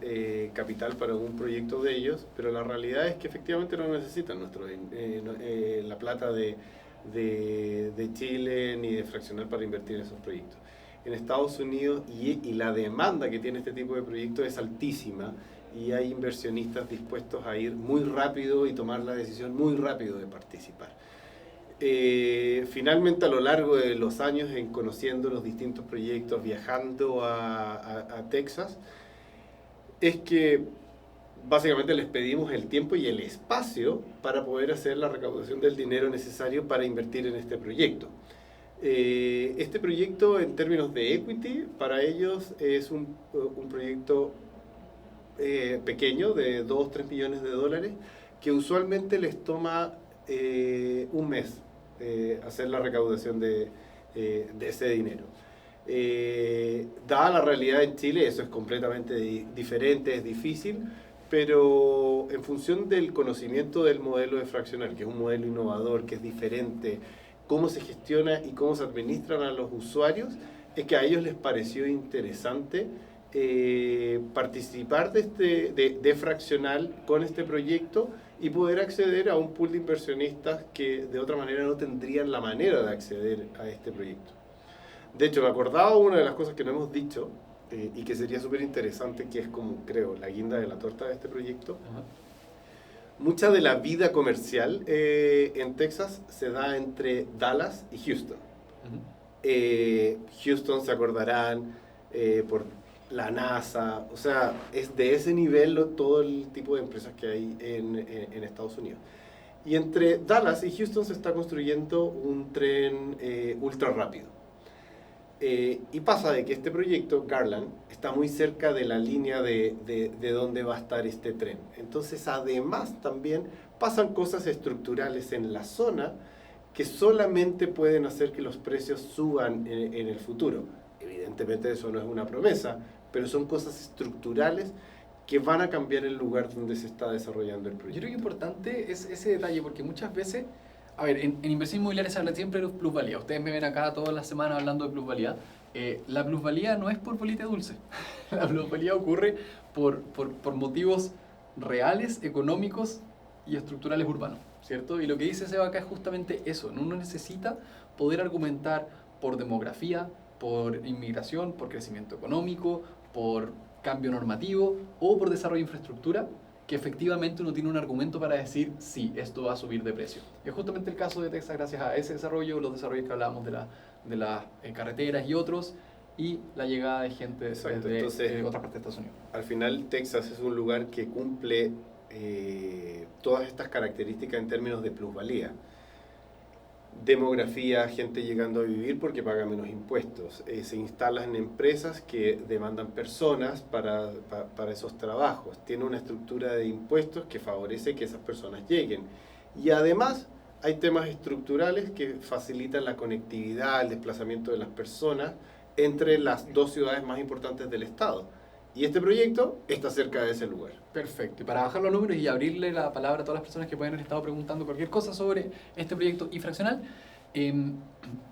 capital para un proyecto de ellos, pero la realidad es que efectivamente no necesitan la plata de Chile ni de fraccional para invertir en esos proyectos. En Estados Unidos y la demanda que tiene este tipo de proyectos es altísima y hay inversionistas dispuestos a ir muy rápido y tomar la decisión muy rápido de participar. Finalmente, a lo largo de los años, en conociendo los distintos proyectos, viajando a Texas, es que básicamente les pedimos el tiempo y el espacio para poder hacer la recaudación del dinero necesario para invertir en este proyecto. Este proyecto, en términos de equity, para ellos es un proyecto pequeño de 2-3 millones de dólares, que usualmente les toma un mes hacer la recaudación de de ese dinero. Dada la realidad en Chile, eso es completamente diferente, es difícil, pero en función del conocimiento del modelo de fraccional, que es un modelo innovador, que es diferente, cómo se gestiona y cómo se administran a los usuarios, es que a ellos les pareció interesante participar de fraccional con este proyecto y poder acceder a un pool de inversionistas que de otra manera no tendrían la manera de acceder a este proyecto. De hecho, me acordaba una de las cosas que no hemos dicho y que sería súper interesante, que es como, creo, la guinda de la torta de este proyecto. Mucha de la vida comercial en Texas se da entre Dallas y Houston. Houston, se acordarán, por la NASA, o sea, es de ese nivel todo el tipo de empresas que hay en Estados Unidos. Y entre Dallas y Houston se está construyendo un tren ultra rápido. Y pasa de que este proyecto, Garland, está muy cerca de la línea de donde va a estar este tren. Entonces, además, también pasan cosas estructurales en la zona que solamente pueden hacer que los precios suban en el futuro. Evidentemente eso no es una promesa, pero son cosas estructurales que van a cambiar el lugar donde se está desarrollando el proyecto. Yo creo que importante es ese detalle, porque muchas veces, a ver, en inversión inmobiliaria se habla siempre de plusvalía. Ustedes me ven acá todas las semanas hablando de plusvalía. La plusvalía no es por bolita dulce. La plusvalía ocurre por motivos reales, económicos y estructurales urbanos, ¿cierto? Y lo que dice Seba acá es justamente eso. Uno necesita poder argumentar por demografía, por inmigración, por crecimiento económico, por cambio normativo o por desarrollo de infraestructura, que efectivamente uno tiene un argumento para decir, sí, esto va a subir de precio. Y es justamente el caso de Texas gracias a ese desarrollo, los desarrollos que hablábamos de las carreteras y otros, y la llegada de gente de otras partes de Estados Unidos. Al final, Texas es un lugar que cumple todas estas características en términos de plusvalía. Demografía, gente llegando a vivir porque paga menos impuestos. Se instalan empresas que demandan personas para esos trabajos. Tiene una estructura de impuestos que favorece que esas personas lleguen. Y además hay temas estructurales que facilitan la conectividad, el desplazamiento de las personas entre las dos ciudades más importantes del estado. Y este proyecto está cerca de ese lugar. Perfecto. Y para bajar los números y abrirle la palabra a todas las personas que pueden haber estado preguntando cualquier cosa sobre este proyecto y fraccional,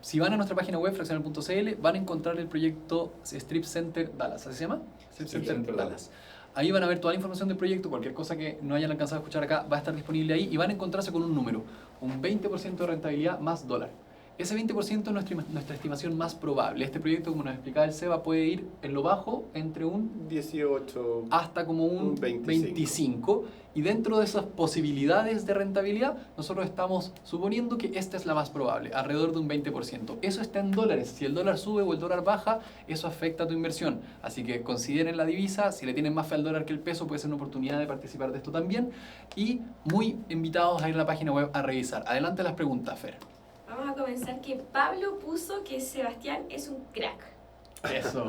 si van a nuestra página web, fraccional.cl, van a encontrar el proyecto Strip Center Dallas. ¿Así se llama? Strip Center Dallas. Ahí van a ver toda la información del proyecto, cualquier cosa que no hayan alcanzado a escuchar acá va a estar disponible ahí y van a encontrarse con un número, un 20% de rentabilidad más dólar. Ese 20% es nuestra estimación más probable. Este proyecto, como nos explicaba el Seba, puede ir en lo bajo entre un 18 hasta como un 25. Y dentro de esas posibilidades de rentabilidad, nosotros estamos suponiendo que esta es la más probable, alrededor de un 20%. Eso está en dólares. Si el dólar sube o el dólar baja, eso afecta a tu inversión. Así que consideren la divisa. Si le tienen más fe al dólar que el peso, puede ser una oportunidad de participar de esto también. Y muy invitados a ir a la página web a revisar. Adelante las preguntas, Fer. Vamos a comenzar que Pablo puso que Sebastián es un crack. Eso.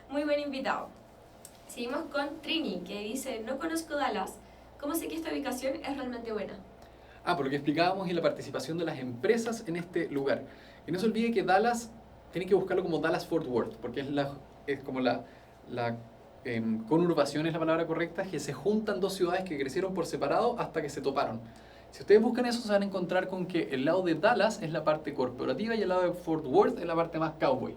Muy buen invitado. Seguimos con Trini, que dice, no conozco Dallas. ¿Cómo sé que esta ubicación es realmente buena? Por lo que explicábamos y la participación de las empresas en este lugar. Y no se olvide que Dallas, tiene que buscarlo como Dallas-Fort Worth, porque es como la conurbación es la palabra correcta, que se juntan dos ciudades que crecieron por separado hasta que se toparon. Si ustedes buscan eso, se van a encontrar con que el lado de Dallas es la parte corporativa y el lado de Fort Worth es la parte más cowboy.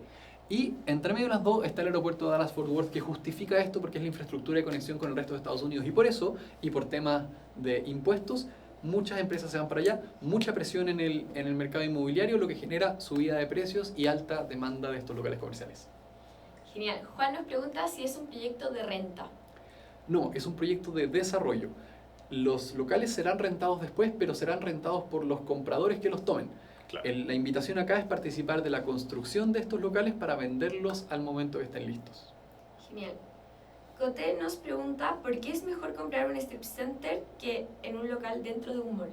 Y entre medio de las dos está el aeropuerto de Dallas-Fort Worth, que justifica esto porque es la infraestructura de conexión con el resto de Estados Unidos. Y por eso, y por temas de impuestos, muchas empresas se van para allá, mucha presión en el mercado inmobiliario, lo que genera subida de precios y alta demanda de estos locales comerciales. Genial. Juan nos pregunta si es un proyecto de renta. No, es un proyecto de desarrollo. Los locales serán rentados después, pero serán rentados por los compradores que los tomen. Claro. La invitación acá es participar de la construcción de estos locales para venderlos al momento que estén listos. Genial. Coté nos pregunta por qué es mejor comprar un strip center que en un local dentro de un mall.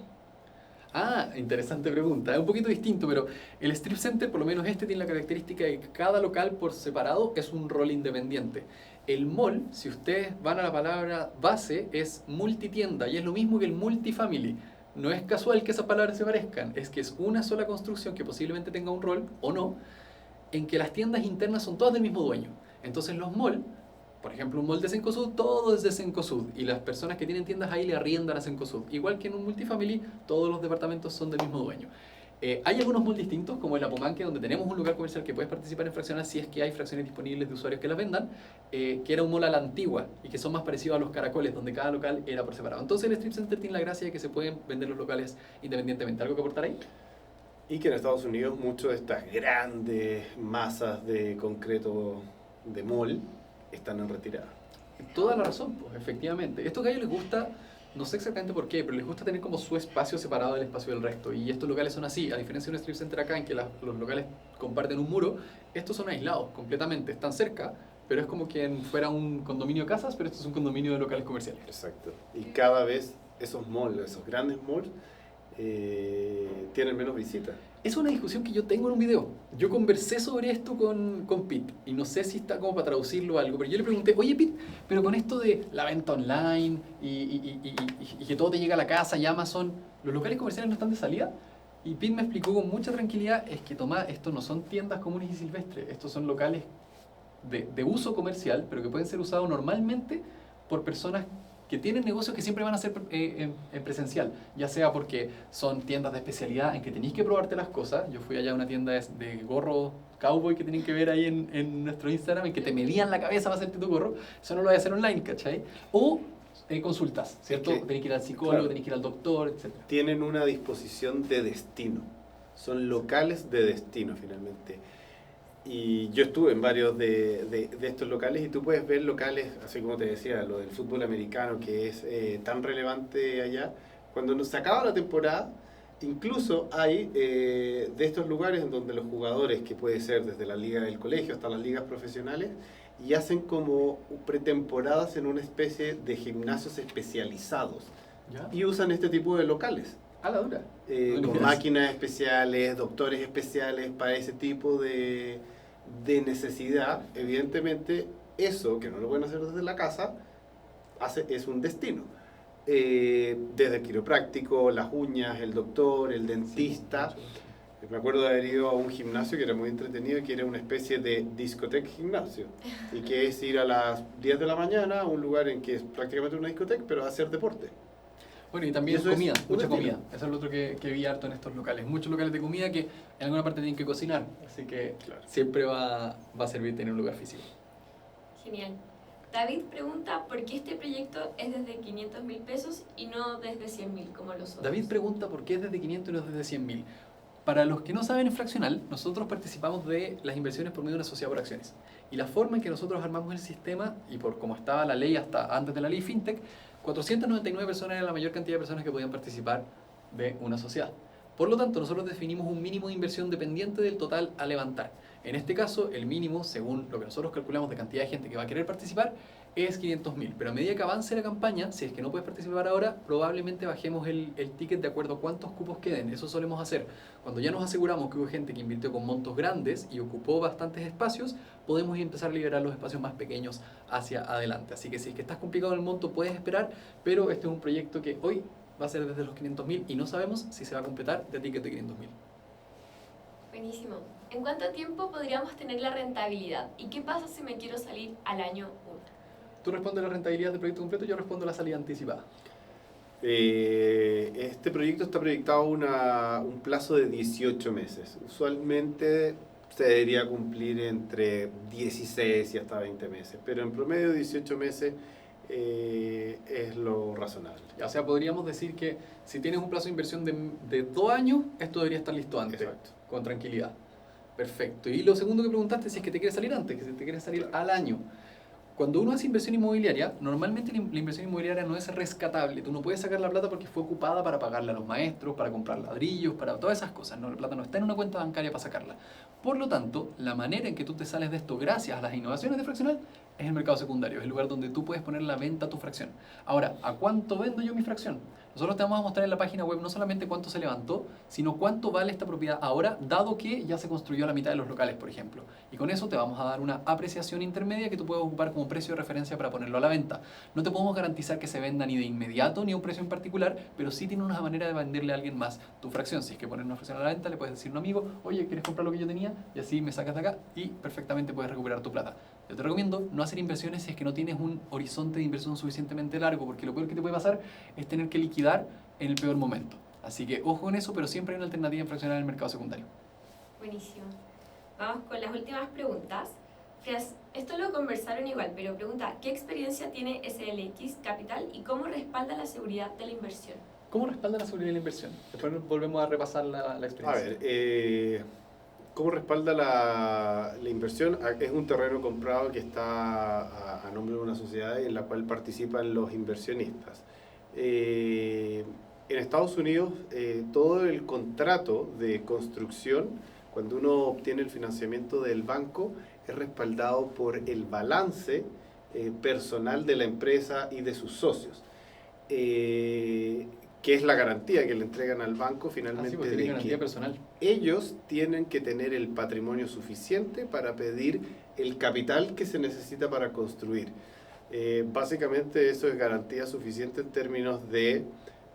Interesante pregunta. Es un poquito distinto, pero el strip center, por lo menos este, tiene la característica de que cada local por separado es un rol independiente. El mall, si ustedes van a la palabra base, es multitienda y es lo mismo que el multifamily. no es casual que esas palabras se parezcan, es que es una sola construcción que posiblemente tenga un rol o no, en que las tiendas internas son todas del mismo dueño. Entonces los malls, por ejemplo un mall de Cencosud, todo es de Cencosud y las personas que tienen tiendas ahí le arriendan a Cencosud. Igual que en un multifamily, todos los departamentos son del mismo dueño. Hay algunos malls distintos, como el Apomanque, donde tenemos un lugar comercial que puedes participar en fracciones si es que hay fracciones disponibles de usuarios que las vendan, que era un mall a la antigua y que son más parecidos a los caracoles, donde cada local era por separado. Entonces el Strip Center tiene la gracia de que se pueden vender los locales independientemente. ¿Algo que aportar ahí? Y que en Estados Unidos muchas de estas grandes masas de concreto de mall están en retirada. Toda la razón, pues, efectivamente. Estos gallos les gusta, no sé exactamente por qué, pero les gusta tener como su espacio separado del espacio del resto. Y estos locales son así, a diferencia de un strip center acá en que los locales comparten un muro, estos son aislados completamente, están cerca, pero es como que fuera un condominio de casas, pero esto es un condominio de locales comerciales. Exacto. Y cada vez esos malls, esos grandes malls, tienen menos visitas. Es una discusión que yo tengo en un video. Yo conversé sobre esto con Pete y no sé si está como para traducirlo o algo, pero yo le pregunté, oye Pete, pero con esto de la venta online y que todo te llega a la casa y Amazon, ¿los locales comerciales no están de salida? Y Pete me explicó con mucha tranquilidad, es que Tomás, esto no son tiendas comunes y silvestres, estos son locales de uso comercial, pero que pueden ser usados normalmente por personas que tienen negocios que siempre van a ser en presencial, ya sea porque son tiendas de especialidad en que tenéis que probarte las cosas. Yo fui allá a una tienda de gorros cowboy que tienen que ver ahí en nuestro Instagram, en que te medían la cabeza para hacerte tu gorro. Eso no lo voy a hacer online, ¿cachai? O consultas, ¿cierto? Tenés que ir al psicólogo, claro, tenés que ir al doctor, etc. Tienen una disposición de destino. Son locales de destino, finalmente. Y yo estuve en varios de estos locales y tú puedes ver locales, así como te decía, lo del fútbol americano que es tan relevante allá. Cuando se acaba la temporada, incluso hay de estos lugares en donde los jugadores, que puede ser desde la liga del colegio hasta las ligas profesionales, y hacen como pretemporadas en una especie de gimnasios especializados. ¿Ya? Y usan este tipo de locales. A la dura. Con máquinas especiales, doctores especiales para ese tipo de necesidad. Evidentemente, eso, que no lo pueden hacer desde la casa, es un destino. Desde el quiropráctico, las uñas, el doctor, el dentista. Me acuerdo de haber ido a un gimnasio que era muy entretenido, que era una especie de discoteca gimnasio. Y que es ir a las 10 de la mañana a un lugar en que es prácticamente una discoteca, pero a hacer deporte. Bueno, y también eso comida, es mucha un estilo. comida. Eso es lo otro que vi harto en estos locales. Muchos locales de comida que en alguna parte tienen que cocinar. Así que Claro. siempre va a servir tener un lugar físico. Genial. David pregunta por qué este proyecto es desde 500.000 pesos y no desde 100.000 como los otros. David pregunta por qué es desde 500 y no desde 100.000. Para los que no saben en Fraccional, nosotros participamos de las inversiones por medio de una sociedad por acciones. Y la forma en que nosotros armamos el sistema, y por cómo estaba la ley hasta antes de la ley FinTech, 499 personas era la mayor cantidad de personas que podían participar de una sociedad. Por lo tanto, nosotros definimos un mínimo de inversión dependiente del total a levantar. En este caso, el mínimo, según lo que nosotros calculamos de cantidad de gente que va a querer participar, es 500.000. Pero a medida que avance la campaña, si es que no puedes participar ahora, probablemente bajemos el ticket de acuerdo a cuántos cupos queden. Eso solemos hacer. Cuando ya nos aseguramos que hubo gente que invirtió con montos grandes y ocupó bastantes espacios, podemos empezar a liberar los espacios más pequeños hacia adelante. Así que si es que estás complicado en el monto, puedes esperar, pero este es un proyecto que hoy va a ser desde los 500.000 y no sabemos si se va a completar de ticket de 500.000. Buenísimo. ¿En cuánto tiempo podríamos tener la rentabilidad? ¿Y qué pasa si me quiero salir al año 1? Tú respondes la rentabilidad del proyecto completo, yo respondo la salida anticipada. Este proyecto está proyectado un plazo de 18 meses. Usualmente se debería cumplir entre 16 y hasta 20 meses, pero en promedio 18 meses es lo razonable. O sea, podríamos decir que si tienes un plazo de inversión de 2 años, esto debería estar listo antes, Exacto. con tranquilidad. Perfecto. Y lo segundo que preguntaste, si es que te quieres salir antes, que si te quieres salir al año. Cuando uno hace inversión inmobiliaria, normalmente la inversión inmobiliaria no es rescatable. Tú no puedes sacar la plata porque fue ocupada para pagarle a los maestros, para comprar ladrillos, para todas esas cosas. No, la plata no está en una cuenta bancaria para sacarla. Por lo tanto, la manera en que tú te sales de esto gracias a las innovaciones de Fraccional es el mercado secundario, es el lugar donde tú puedes poner la venta a tu fracción. Ahora, ¿a cuánto vendo yo mi fracción? Nosotros te vamos a mostrar en la página web no solamente cuánto se levantó, sino cuánto vale esta propiedad ahora, dado que ya se construyó la mitad de los locales, por ejemplo. Y con eso te vamos a dar una apreciación intermedia que tú puedes ocupar como precio de referencia para ponerlo a la venta. No te podemos garantizar que se venda ni de inmediato ni a un precio en particular, pero sí tiene una manera de venderle a alguien más tu fracción. Si es que pones una fracción a la venta, le puedes decir a un amigo, oye, ¿quieres comprar lo que yo tenía? Y así me sacas de acá y perfectamente puedes recuperar tu plata. Yo te recomiendo no hacer inversiones si es que no tienes un horizonte de inversión suficientemente largo, porque lo peor que te puede pasar es tener que liquidar en el peor momento. Así que ojo con eso, pero siempre hay una alternativa en fraccionar en el mercado secundario. Buenísimo. Vamos con las últimas preguntas. Esto lo conversaron igual, pero pregunta, ¿qué experiencia tiene SLX Capital y cómo respalda la seguridad de la inversión? ¿Cómo respalda la seguridad de la inversión? Después volvemos a repasar la experiencia. A ver, ¿cómo respalda la inversión? Es un terreno comprado que está a nombre de una sociedad en la cual participan los inversionistas. En Estados Unidos, todo el contrato de construcción, cuando uno obtiene el financiamiento del banco, es respaldado por el balance personal de la empresa y de sus socios, que es la garantía que le entregan al banco finalmente pues, de garantía que personal. ellos tienen que tener el patrimonio suficiente para pedir el capital que se necesita para construir. Básicamente eso es garantía suficiente en términos de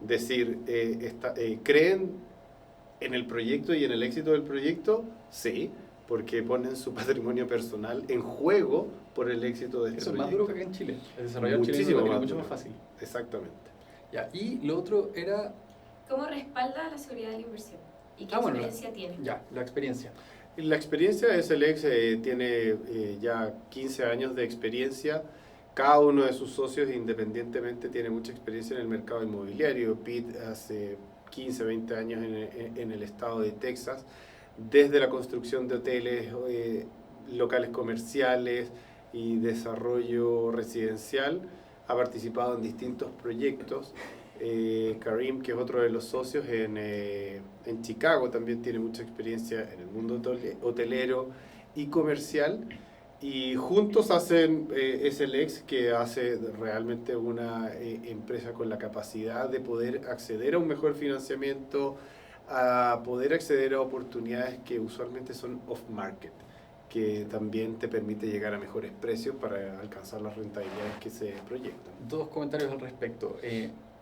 decir, ¿creen en el proyecto y en el éxito del proyecto? Sí, porque ponen su patrimonio personal en juego por el éxito de este Eso proyecto. es más duro que acá en Chile. El desarrollador Muchísimo chileno lo tiene más mucho duro. más fácil. Exactamente. Ya, y lo otro era... ¿Cómo respalda la seguridad de la inversión? ¿Y qué bueno, experiencia tiene? Ya, la experiencia. La experiencia de SLX tiene ya 15 años de experiencia. Cada uno de sus socios independientemente tiene mucha experiencia en el mercado inmobiliario. Pete hace 15, 20 años en el estado de Texas, desde la construcción de hoteles, locales comerciales y desarrollo residencial. Ha participado en distintos proyectos. Karim, que es otro de los socios en Chicago, también tiene mucha experiencia en el mundo hotelero y comercial, y juntos hacen SLX, que hace realmente una empresa con la capacidad de poder acceder a un mejor financiamiento, a poder acceder a oportunidades que usualmente son off-market, que también te permite llegar a mejores precios para alcanzar las rentabilidades que se proyectan. Dos comentarios al respecto.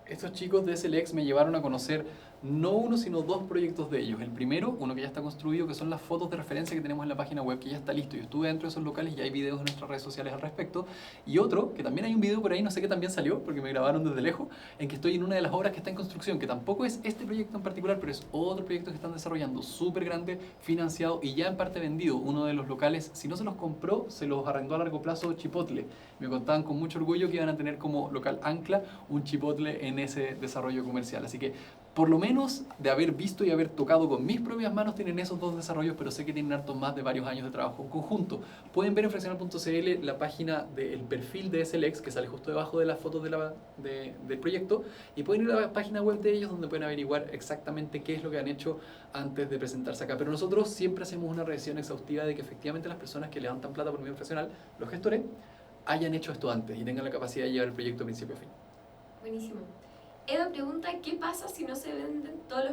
Estos chicos de SLX me llevaron a conocer no uno, sino dos proyectos de ellos. El primero, uno que ya está construido, que son las fotos de referencia que tenemos en la página web, que ya está listo. Yo estuve dentro de esos locales y hay videos en nuestras redes sociales al respecto. Y otro, que también hay un video por ahí, no sé qué también salió, porque me grabaron desde lejos, en que estoy en una de las obras que está en construcción, que tampoco es este proyecto en particular, pero es otro proyecto que están desarrollando, súper grande, financiado y ya en parte vendido. Uno de los locales, si no se los compró, se los arrendó a largo plazo Chipotle. Me contaban con mucho orgullo que iban a tener como local ancla un Chipotle en ese desarrollo comercial. Así que, por lo menos de haber visto y haber tocado con mis propias manos, tienen esos dos desarrollos, pero sé que tienen hartos más de varios años de trabajo en conjunto. Pueden ver en fraccional.cl la página del perfil de SLX, que sale justo debajo de las fotos del proyecto, y pueden ir a la página web de ellos, donde pueden averiguar exactamente qué es lo que han hecho antes de presentarse acá. Pero nosotros siempre hacemos una revisión exhaustiva de que efectivamente las personas que levantan plata por medio fraccional, los gestores, hayan hecho esto antes y tengan la capacidad de llevar el proyecto de principio a fin. Buenísimo. Eva pregunta, ¿qué pasa si no se venden todos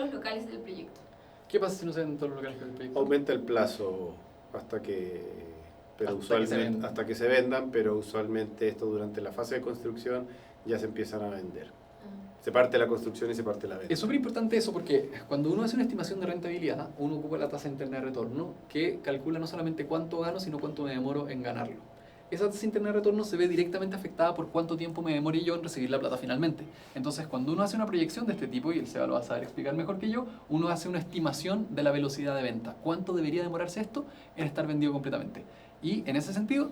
los locales del proyecto? ¿Qué pasa si no se venden todos los locales del proyecto? Aumenta el plazo hasta que se vendan, pero usualmente esto durante la fase de construcción ya se empiezan a vender. Se parte la construcción y se parte la venta. Es súper importante eso porque cuando uno hace una estimación de rentabilidad, uno ocupa la tasa interna de retorno, que calcula no solamente cuánto gano, sino cuánto me demoro en ganarlo. Esa tasa interna de retorno se ve directamente afectada por cuánto tiempo me demore yo en recibir la plata finalmente. Entonces, cuando uno hace una proyección de este tipo, y el Seba lo va a saber explicar mejor que yo, uno hace una estimación de la velocidad de venta. ¿Cuánto debería demorarse esto en estar vendido completamente? Y en ese sentido,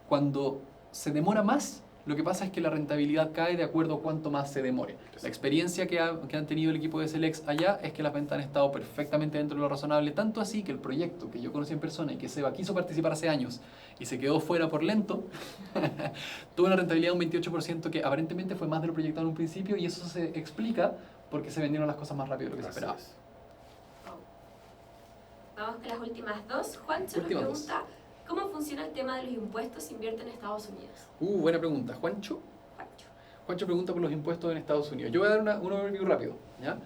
cuando se demora más, lo que pasa es que la rentabilidad cae de acuerdo a cuánto más se demore. La experiencia que han tenido el equipo de SLX allá es que las ventas han estado perfectamente dentro de lo razonable, tanto así que el proyecto que yo conocí en persona y que Seba quiso participar hace años y se quedó fuera por lento, tuvo una rentabilidad de un 28% que aparentemente fue más de lo proyectado en un principio, y eso se explica porque se vendieron las cosas más rápido de lo que se esperaba. Vamos con las últimas dos. Juancho nos pregunta, ¿Cómo funciona el tema de los impuestos si invierte en Estados Unidos? Buena pregunta. Juancho pregunta por los impuestos en Estados Unidos. Yo voy a dar un overview rápido, ¿ya?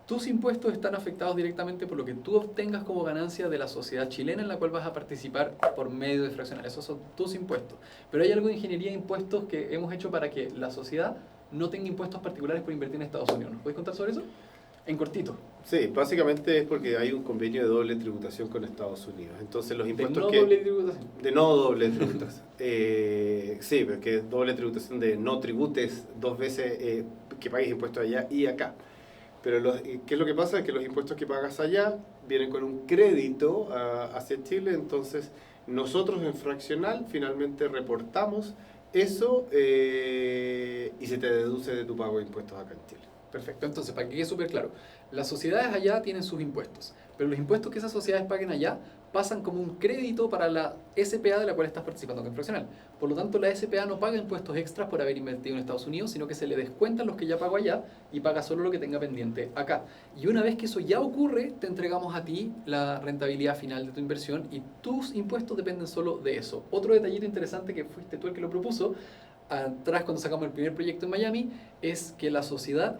Tus impuestos están afectados directamente por lo que tú obtengas como ganancia de la sociedad chilena en la cual vas a participar por medio de fraccional. Esos son tus impuestos. Pero hay algo de ingeniería de impuestos que hemos hecho para que la sociedad no tenga impuestos particulares por invertir en Estados Unidos. ¿Nos puedes contar sobre eso? En cortito. Sí, básicamente es porque hay un convenio de doble tributación con Estados Unidos. Entonces los impuestos doble tributación. De no doble tributación. Sí, porque doble tributación de no tributes dos veces que pagues impuestos allá y acá. Pero ¿qué es lo que pasa? Es que los impuestos que pagas allá vienen con un crédito hacia Chile, entonces nosotros en fraccional finalmente reportamos eso y se te deduce de tu pago de impuestos acá en Chile. Perfecto, entonces para que quede súper claro, las sociedades allá tienen sus impuestos, pero los impuestos que esas sociedades paguen allá pasan como un crédito para la SPA de la cual estás participando acá en fraccional. Por lo tanto, la SPA no paga impuestos extras por haber invertido en Estados Unidos, sino que se le descuentan los que ya pagó allá y paga solo lo que tenga pendiente acá. Y una vez que eso ya ocurre, te entregamos a ti la rentabilidad final de tu inversión y tus impuestos dependen solo de eso. Otro detallito interesante que fuiste tú el que lo propuso, atrás cuando sacamos el primer proyecto en Miami, es que la sociedad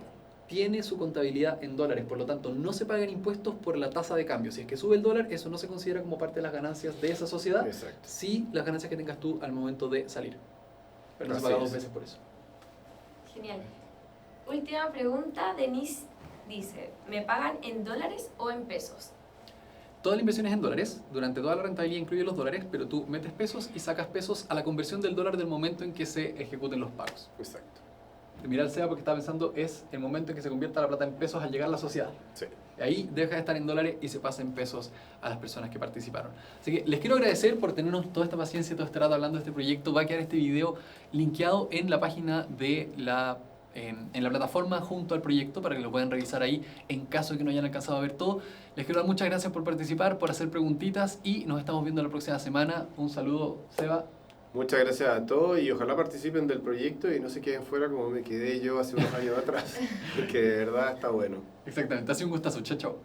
tiene su contabilidad en dólares, por lo tanto no se pagan impuestos por la tasa de cambio. Si es que sube el dólar, eso no se considera como parte de las ganancias de esa sociedad. Exacto. Sí, las ganancias que tengas tú al momento de salir. Pero no se Así paga es. dos veces por eso. Genial. Última pregunta, Denise dice, ¿me pagan en dólares o en pesos? Toda la inversión es en dólares, durante toda la rentabilidad incluye los dólares, pero tú metes pesos y sacas pesos a la conversión del dólar del momento en que se ejecuten los pagos. Exacto. Mira el SEBA porque estaba pensando es el momento en que se convierta la plata en pesos al llegar a la sociedad. Sí. Ahí deja de estar en dólares y se pasa en pesos a las personas que participaron. Así que les quiero agradecer por tenernos toda esta paciencia, todo este rato hablando de este proyecto. Va a quedar este video linkeado en la página de en la plataforma junto al proyecto para que lo puedan revisar ahí en caso de que no hayan alcanzado a ver todo. Les quiero dar muchas gracias por participar, por hacer preguntitas y nos estamos viendo la próxima semana. Un saludo, Seba. Muchas gracias a todos y ojalá participen del proyecto y no se queden fuera como me quedé yo hace unos años atrás, porque de verdad está bueno. Exactamente, ha sido un gustazo. Chao, chao.